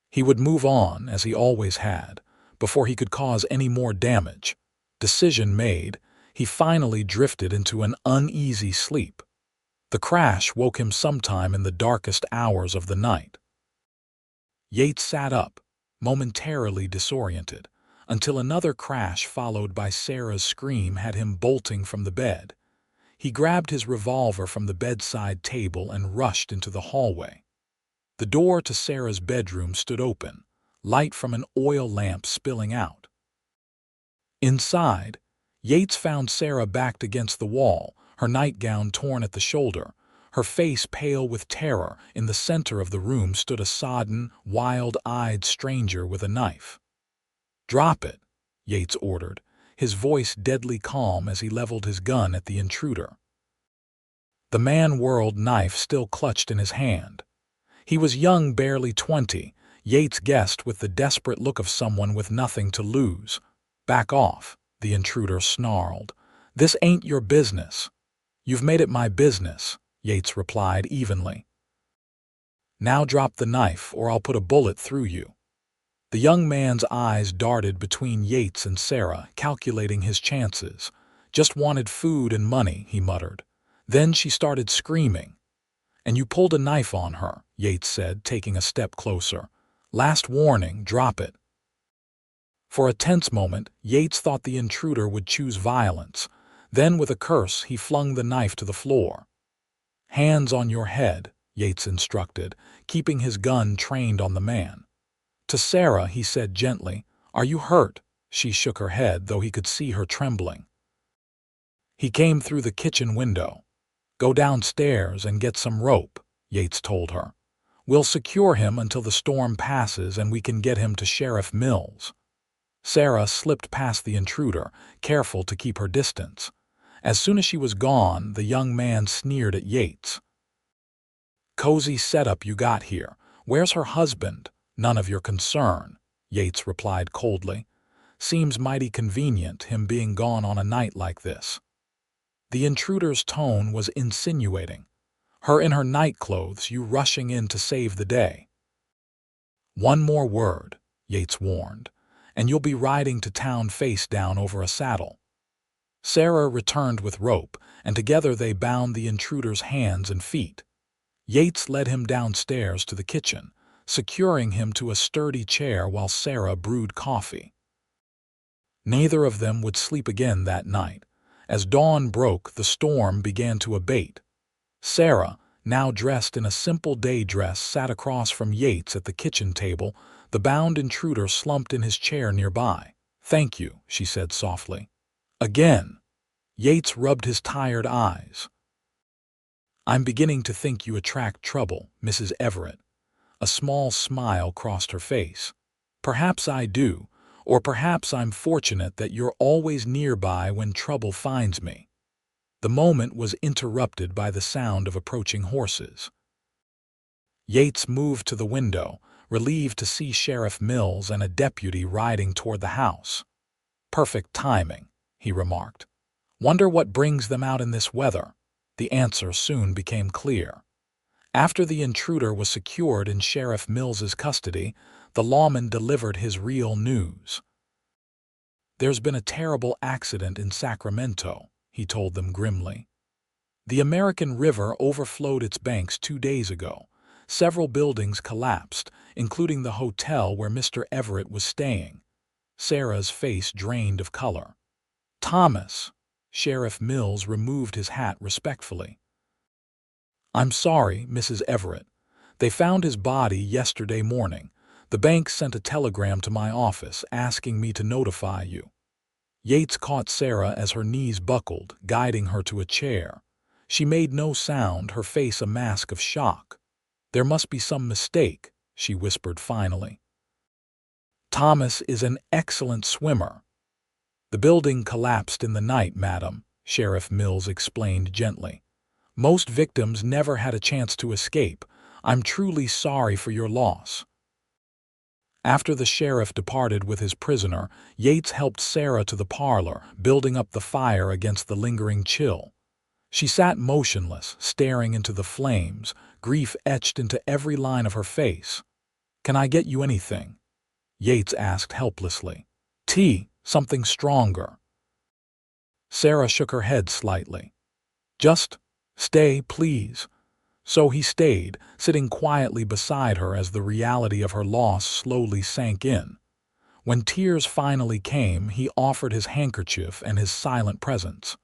He would move on, as he always had, before he could cause any more damage. Decision made, he finally drifted into an uneasy sleep. The crash woke him sometime in the darkest hours of the night. Yates sat up, momentarily disoriented, until another crash followed by Sarah's scream had him bolting from the bed. He grabbed his revolver from the bedside table and rushed into the hallway. The door to Sarah's bedroom stood open, light from an oil lamp spilling out. Inside, Yates found Sarah backed against the wall, her nightgown torn at the shoulder, her face pale with terror. In the center of the room stood a sodden, wild-eyed stranger with a knife. "Drop it," Yates ordered, his voice deadly calm as he leveled his gun at the intruder. The man whirled, knife still clutched in his hand. He was young, barely 20, Yates guessed, with the desperate look of someone with nothing to lose. "Back off," the intruder snarled. "This ain't your business." "You've made it my business," Yates replied evenly. "Now drop the knife or I'll put a bullet through you." The young man's eyes darted between Yates and Sarah, calculating his chances. "Just wanted food and money," he muttered. Then she started screaming. "And you pulled a knife on her," Yates said, taking a step closer. "Last warning, drop it." For a tense moment, Yates thought the intruder would choose violence. Then, with a curse, he flung the knife to the floor. "Hands on your head," Yates instructed, keeping his gun trained on the man. To Sarah, he said gently, "Are you hurt?" She shook her head, though he could see her trembling. "He came through the kitchen window." "Go downstairs and get some rope," Yates told her. "We'll secure him until the storm passes and we can get him to Sheriff Mills." Sarah slipped past the intruder, careful to keep her distance. As soon as she was gone, the young man sneered at Yates. "Cozy setup you got here. Where's her husband?" "None of your concern," Yates replied coldly. "Seems mighty convenient, him being gone on a night like this." The intruder's tone was insinuating. "Her in her nightclothes, you rushing in to save the day." "One more word," Yates warned, "and you'll be riding to town face down over a saddle." Sarah returned with rope, and together they bound the intruder's hands and feet. Yates led him downstairs to the kitchen, securing him to a sturdy chair while Sarah brewed coffee. Neither of them would sleep again that night. As dawn broke, the storm began to abate. Sarah, now dressed in a simple day dress, sat across from Yates at the kitchen table. The bound intruder slumped in his chair nearby. "Thank you," she said softly. "Again." Yates rubbed his tired eyes. I'm beginning to think you attract trouble, Mrs. Everett. A small smile crossed her face. Perhaps I do, or perhaps I'm fortunate that you're always nearby when trouble finds me. The moment was interrupted by the sound of approaching horses. Yates moved to the window, relieved to see Sheriff Mills and a deputy riding toward the house. Perfect timing, he remarked. Wonder what brings them out in this weather. The answer soon became clear. After the intruder was secured in Sheriff Mills's custody, the lawman delivered his real news. There's been a terrible accident in Sacramento, he told them grimly. The American River overflowed its banks 2 days ago. Several buildings collapsed, including the hotel where Mr. Everett was staying. Sarah's face drained of color. Thomas, Sheriff Mills removed his hat respectfully. I'm sorry, Mrs. Everett. They found his body yesterday morning. The bank sent a telegram to my office asking me to notify you. Yates caught Sarah as her knees buckled, guiding her to a chair. She made no sound, her face a mask of shock. There must be some mistake, she whispered finally. Thomas is an excellent swimmer. The building collapsed in the night, madam, Sheriff Mills explained gently. Most victims never had a chance to escape. I'm truly sorry for your loss. After the sheriff departed with his prisoner, Yates helped Sarah to the parlor, building up the fire against the lingering chill. She sat motionless, staring into the flames, grief etched into every line of her face. Can I get you anything? Yates asked helplessly. Tea, something stronger. Sarah shook her head slightly. Just stay, please. So he stayed, sitting quietly beside her as the reality of her loss slowly sank in. When tears finally came, he offered his handkerchief and his silent presence.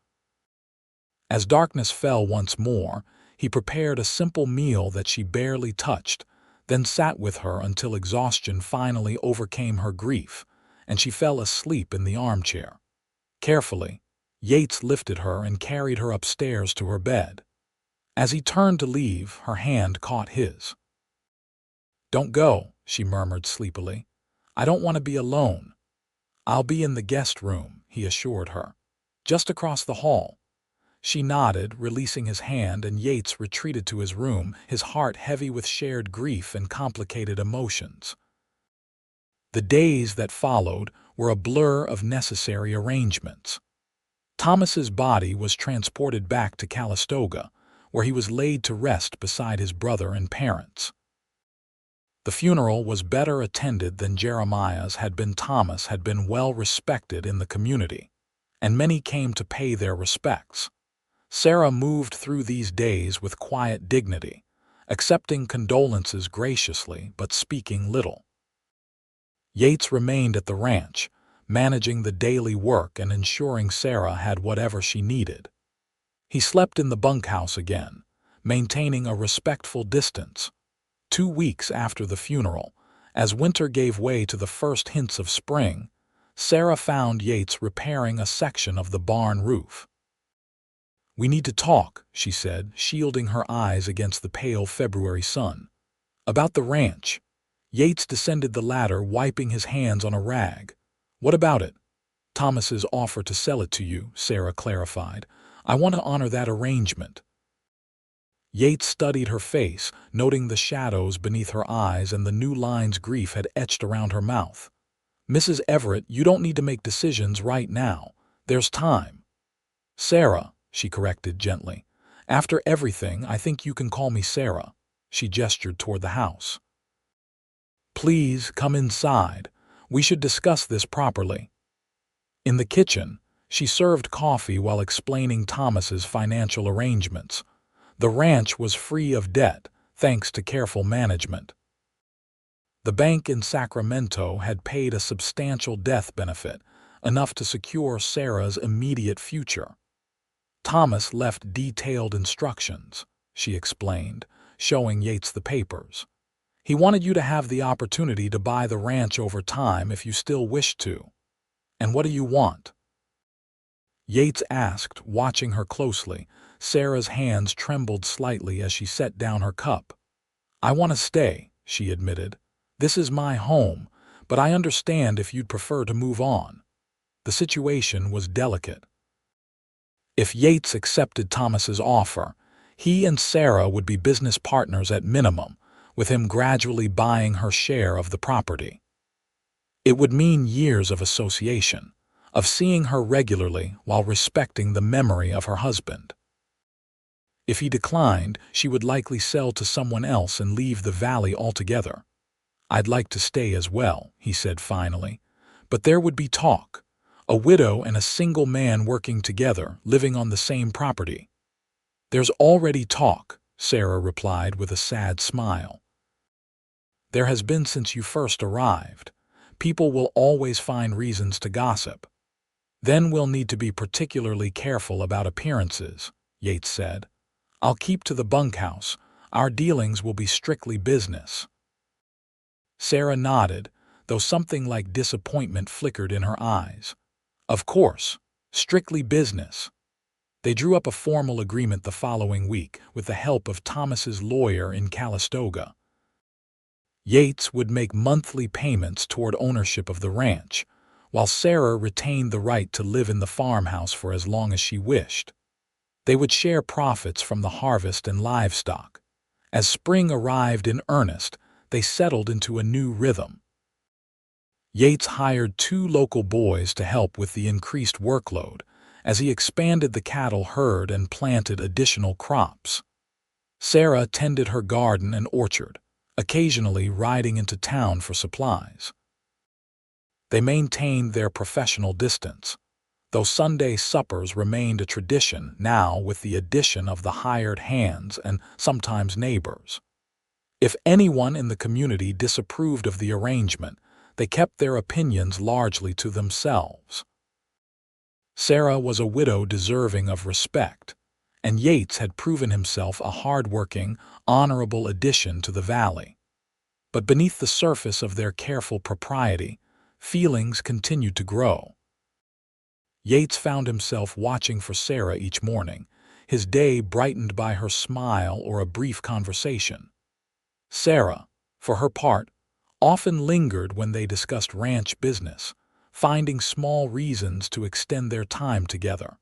As darkness fell once more, he prepared a simple meal that she barely touched, then sat with her until exhaustion finally overcame her grief, and she fell asleep in the armchair. Carefully, Yates lifted her and carried her upstairs to her bed. As he turned to leave, her hand caught his. Don't go, she murmured sleepily. I don't want to be alone. I'll be in the guest room, he assured her. Just across the hall. She nodded, releasing his hand, and Yates retreated to his room, his heart heavy with shared grief and complicated emotions. The days that followed were a blur of necessary arrangements. Thomas's body was transported back to Calistoga, where he was laid to rest beside his brother and parents. The funeral was better attended than Jeremiah's had been. Thomas had been well respected in the community, and many came to pay their respects. Sarah moved through these days with quiet dignity, accepting condolences graciously but speaking little. Yates remained at the ranch, managing the daily work and ensuring Sarah had whatever she needed. He slept in the bunkhouse again, maintaining a respectful distance. 2 weeks after the funeral, as winter gave way to the first hints of spring, Sarah found Yates repairing a section of the barn roof. We need to talk, she said, shielding her eyes against the pale February sun. About the ranch. Yates descended the ladder, wiping his hands on a rag. What about it? Thomas's offer to sell it to you, Sarah clarified. I want to honor that arrangement. Yates studied her face, noting the shadows beneath her eyes and the new lines grief had etched around her mouth. Mrs. Everett, you don't need to make decisions right now. There's time. Sarah, she corrected gently. After everything, I think you can call me Sarah. She gestured toward the house. Please come inside. We should discuss this properly. In the kitchen, she served coffee while explaining Thomas's financial arrangements. The ranch was free of debt, thanks to careful management. The bank in Sacramento had paid a substantial death benefit, enough to secure Sarah's immediate future. Thomas left detailed instructions, she explained, showing Yates the papers. He wanted you to have the opportunity to buy the ranch over time if you still wished to. And what do you want? Yates asked, watching her closely, Sarah's hands trembled slightly as she set down her cup. "I want to stay," she admitted. "This is my home, but I understand if you'd prefer to move on." The situation was delicate. If Yates accepted Thomas's offer, he and Sarah would be business partners at minimum, with him gradually buying her share of the property. It would mean years of association, of seeing her regularly while respecting the memory of her husband. If he declined, she would likely sell to someone else and leave the valley altogether. "I'd like to stay as well," he said finally, "but there would be talk. A widow and a single man working together, living on the same property." "There's already talk," Sarah replied with a sad smile. "There has been since you first arrived. People will always find reasons to gossip." "Then we'll need to be particularly careful about appearances," Yates said. "I'll keep to the bunkhouse. Our dealings will be strictly business." Sarah nodded, though something like disappointment flickered in her eyes. "Of course, strictly business." They drew up a formal agreement the following week with the help of Thomas's lawyer in Calistoga. Yates would make monthly payments toward ownership of the ranch, while Sarah retained the right to live in the farmhouse for as long as she wished. They would share profits from the harvest and livestock. As spring arrived in earnest, they settled into a new rhythm. Yates hired 2 local boys to help with the increased workload as he expanded the cattle herd and planted additional crops. Sarah tended her garden and orchard, occasionally riding into town for supplies. They maintained their professional distance, though Sunday suppers remained a tradition now with the addition of the hired hands and sometimes neighbors. If anyone in the community disapproved of the arrangement, they kept their opinions largely to themselves. Sarah was a widow deserving of respect, and Yates had proven himself a hard-working, honorable addition to the valley. But beneath the surface of their careful propriety, feelings continued to grow. Yates found himself watching for Sarah each morning, his day brightened by her smile or a brief conversation. Sarah, for her part, often lingered when they discussed ranch business, finding small reasons to extend their time together.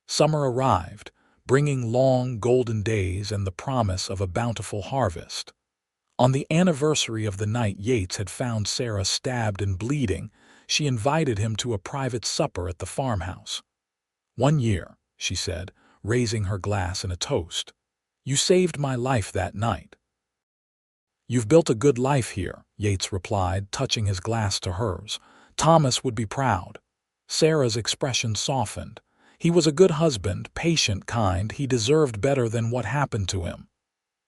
Summer arrived, bringing long golden days and the promise of a bountiful harvest. On the anniversary of the night Yates had found Sarah stabbed and bleeding, she invited him to a private supper at the farmhouse. "One year," she said, raising her glass in a toast. "You saved my life that night." "You've built a good life here," Yates replied, touching his glass to hers. "Thomas would be proud." Sarah's expression softened. "He was a good husband, patient, kind. He deserved better than what happened to him."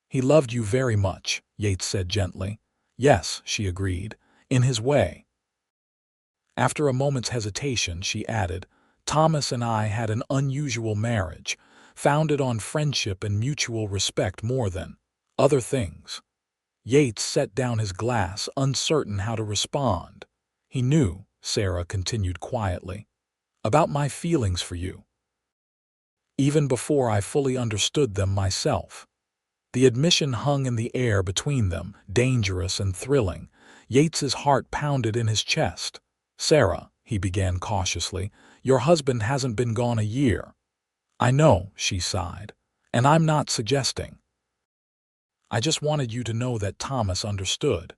"He loved you very much," Yates said gently. "Yes," she agreed, "in his way." After a moment's hesitation, she added, "Thomas and I had an unusual marriage, founded on friendship and mutual respect more than other things." Yates set down his glass, uncertain how to respond. "He knew," Sarah continued quietly, "about my feelings for you, even before I fully understood them myself." The admission hung in the air between them, dangerous and thrilling. Yates's heart pounded in his chest. "Sarah," he began cautiously, "your husband hasn't been gone a year." "I know," she sighed, "and I'm not suggesting. I just wanted you to know that Thomas understood.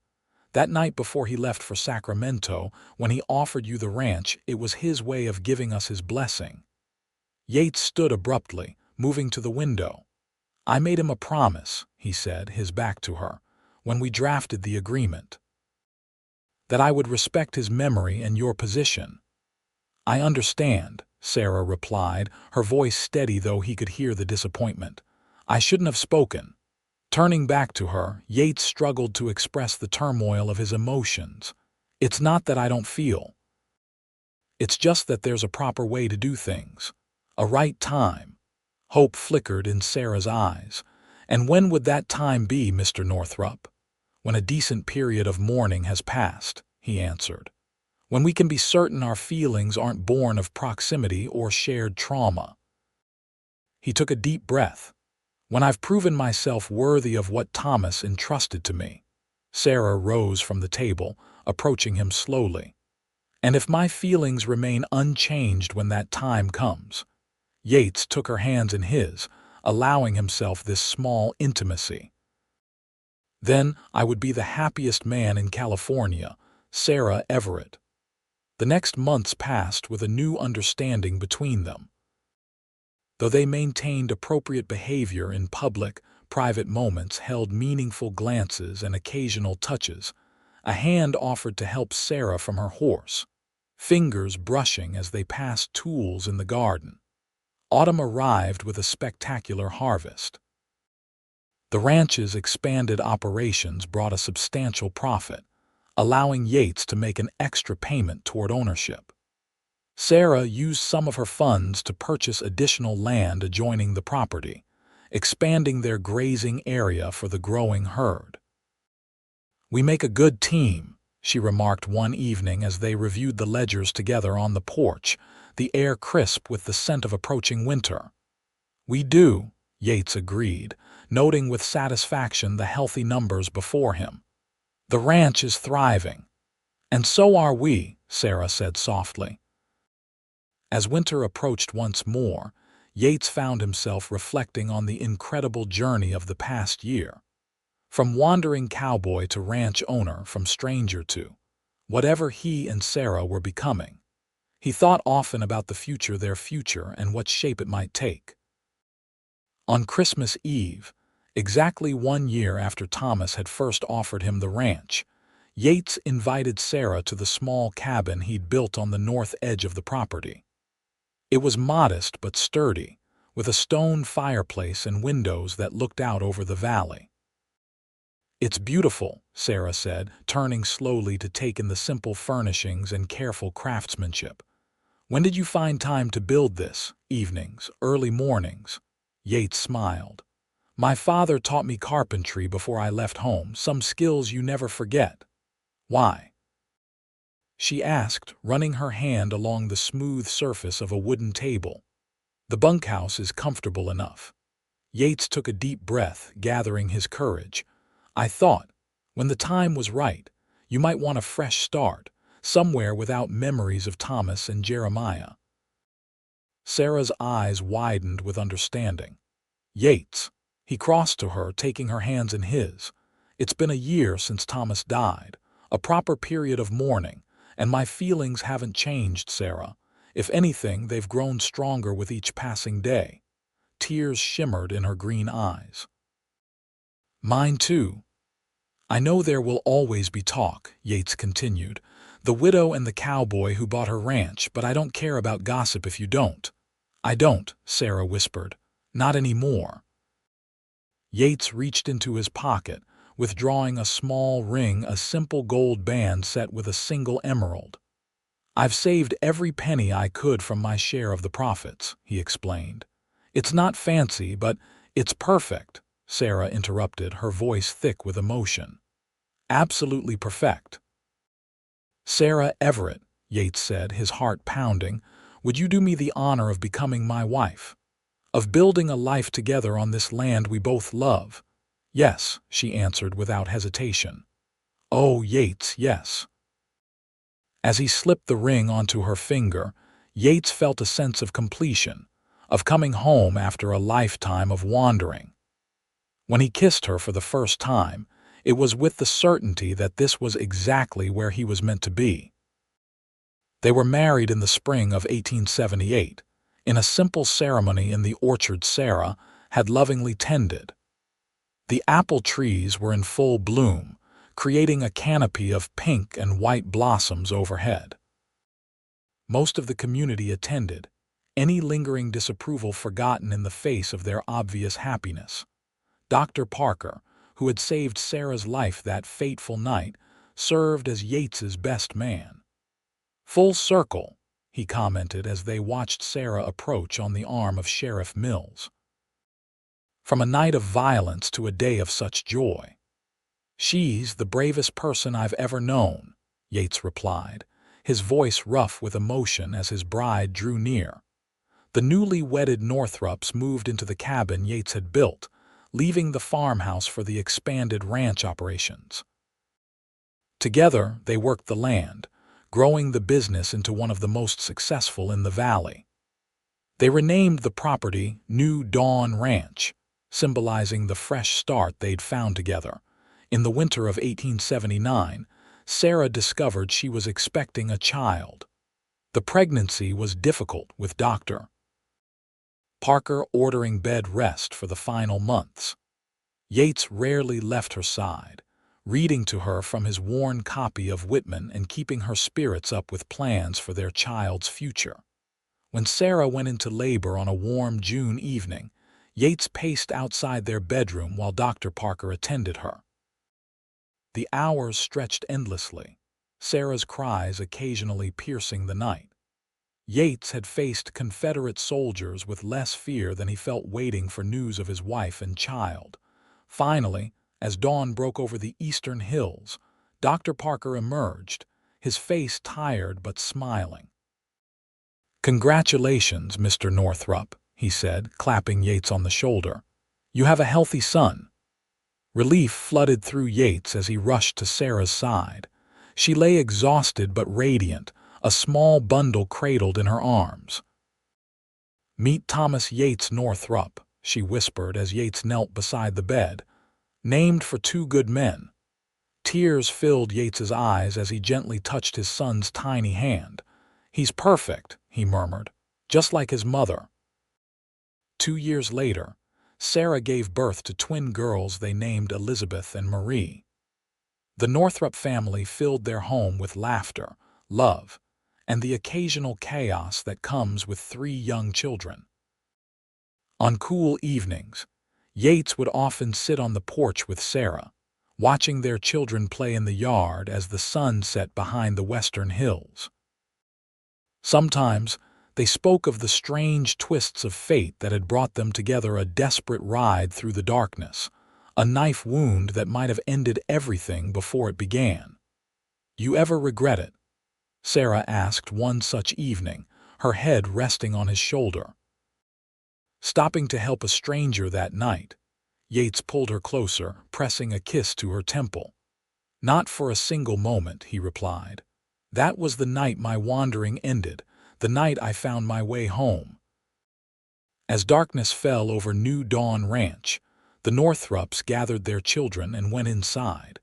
That night before he left for Sacramento, when he offered you the ranch, it was his way of giving us his blessing." Yates stood abruptly, moving to the window. "I made him a promise," he said, his back to her, "when we drafted the agreement, that I would respect his memory and your position." "I understand," Sarah replied, her voice steady though he could hear the disappointment. "I shouldn't have spoken." Turning back to her, Yates struggled to express the turmoil of his emotions. "It's not that I don't feel. It's just that there's a proper way to do things. A right time." Hope flickered in Sarah's eyes. "And when would that time be, Mr. Northrup?" "When a decent period of mourning has passed," he answered. "When we can be certain our feelings aren't born of proximity or shared trauma." He took a deep breath. When I've proven myself worthy of what Thomas entrusted to me. Sarah rose from the table, approaching him slowly. And if my feelings remain unchanged when that time comes. Yates took her hands in his, allowing himself this small intimacy. Then I would be the happiest man in California, Sarah Everett. The next months passed with a new understanding between them. Though they maintained appropriate behavior in public, private moments held meaningful glances and occasional touches. A hand offered to help Sarah from her horse, fingers brushing as they passed tools in the garden. Autumn arrived with a spectacular harvest. The ranch's expanded operations brought a substantial profit, allowing Yates to make an extra payment toward ownership. Sarah used some of her funds to purchase additional land adjoining the property, expanding their grazing area for the growing herd. "We make a good team," she remarked one evening as they reviewed the ledgers together on the porch, the air crisp with the scent of approaching winter. "We do," Yates agreed, noting with satisfaction the healthy numbers before him. "The ranch is thriving." "And so are we," Sarah said softly. As winter approached once more, Yates found himself reflecting on the incredible journey of the past year. From wandering cowboy to ranch owner, from stranger to whatever he and Sarah were becoming. He thought often about their future and what shape it might take. On Christmas Eve, exactly 1 year after Thomas had first offered him the ranch, Yates invited Sarah to the small cabin he'd built on the north edge of the property. It was modest but sturdy, with a stone fireplace and windows that looked out over the valley. "It's beautiful," Sarah said, turning slowly to take in the simple furnishings and careful craftsmanship. "When did you find time to build this? Evenings, early mornings?" Yates smiled. "My father taught me carpentry before I left home, some skills you never forget." "Why?" she asked, running her hand along the smooth surface of a wooden table. "The bunkhouse is comfortable enough." Yates took a deep breath, gathering his courage. "I thought, when the time was right, you might want a fresh start, somewhere without memories of Thomas and Jeremiah." Sarah's eyes widened with understanding. "Yates." He crossed to her, taking her hands in his. "It's been a year since Thomas died, a proper period of mourning, and my feelings haven't changed, Sarah. If anything, they've grown stronger with each passing day." Tears shimmered in her green eyes. "Mine too." "I know there will always be talk," Yates continued. "The widow and the cowboy who bought her ranch, but I don't care about gossip if you don't." "I don't," Sarah whispered. "Not anymore." Yates reached into his pocket, withdrawing a small ring, a simple gold band set with a single emerald. "I've saved every penny I could from my share of the profits," he explained. "It's not fancy, but it's perfect," Sarah interrupted, her voice thick with emotion. "Absolutely perfect." "Sarah Everett," Yates said, his heart pounding, "would you do me the honor of becoming my wife? Of building a life together on this land we both love?" "Yes," she answered without hesitation. "Oh, Yates, yes." As he slipped the ring onto her finger, Yates felt a sense of completion, of coming home after a lifetime of wandering. When he kissed her for the first time, it was with the certainty that this was exactly where he was meant to be. They were married in the spring of 1878, in a simple ceremony in the orchard Sarah had lovingly tended. The apple trees were in full bloom, creating a canopy of pink and white blossoms overhead. Most of the community attended, any lingering disapproval forgotten in the face of their obvious happiness. Dr. Parker, who had saved Sarah's life that fateful night, served as Yates's best man. "Full circle," he commented as they watched Sarah approach on the arm of Sheriff Mills. "From a night of violence to a day of such joy." "She's the bravest person I've ever known," Yates replied, his voice rough with emotion as his bride drew near. The newly wedded Northrups moved into the cabin Yates had built, leaving the farmhouse for the expanded ranch operations. Together, they worked the land, growing the business into one of the most successful in the valley. They renamed the property New Dawn Ranch, symbolizing the fresh start they'd found together. In the winter of 1879, Sarah discovered she was expecting a child. The pregnancy was difficult, with Dr. Parker ordering bed rest for the final months. Yates rarely left her side, reading to her from his worn copy of Whitman and keeping her spirits up with plans for their child's future. When Sarah went into labor on a warm June evening, Yates paced outside their bedroom while Dr. Parker attended her. The hours stretched endlessly, Sarah's cries occasionally piercing the night. Yates had faced Confederate soldiers with less fear than he felt waiting for news of his wife and child. Finally, as dawn broke over the eastern hills, Dr. Parker emerged, his face tired but smiling. "Congratulations, Mr. Northrup," he said, clapping Yates on the shoulder. "You have a healthy son." Relief flooded through Yates as he rushed to Sarah's side. She lay exhausted but radiant, a small bundle cradled in her arms. "Meet Thomas Yates Northrup," she whispered as Yates knelt beside the bed. "Named for two good men." Tears filled Yates's eyes as he gently touched his son's tiny hand. "He's perfect," he murmured, "just like his mother." 2 years later, Sarah gave birth to twin girls they named Elizabeth and Marie. The Northrup family filled their home with laughter, love, and the occasional chaos that comes with 3 young children. On cool evenings, Yates would often sit on the porch with Sarah, watching their children play in the yard as the sun set behind the western hills. Sometimes, they spoke of the strange twists of fate that had brought them together, a desperate ride through the darkness, a knife wound that might have ended everything before it began. "You ever regret it?" Sarah asked one such evening, her head resting on his shoulder. Stopping to help a stranger that night, Yates pulled her closer, pressing a kiss to her temple. "Not for a single moment," he replied. "That was the night my wandering ended, the night I found my way home." As darkness fell over New Dawn Ranch, the Northrups gathered their children and went inside,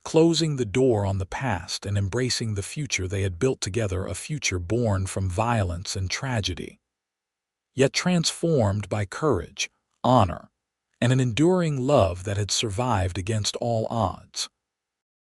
closing the door on the past and embracing the future they had built together, a future born from violence and tragedy, yet transformed by courage, honor, and an enduring love that had survived against all odds.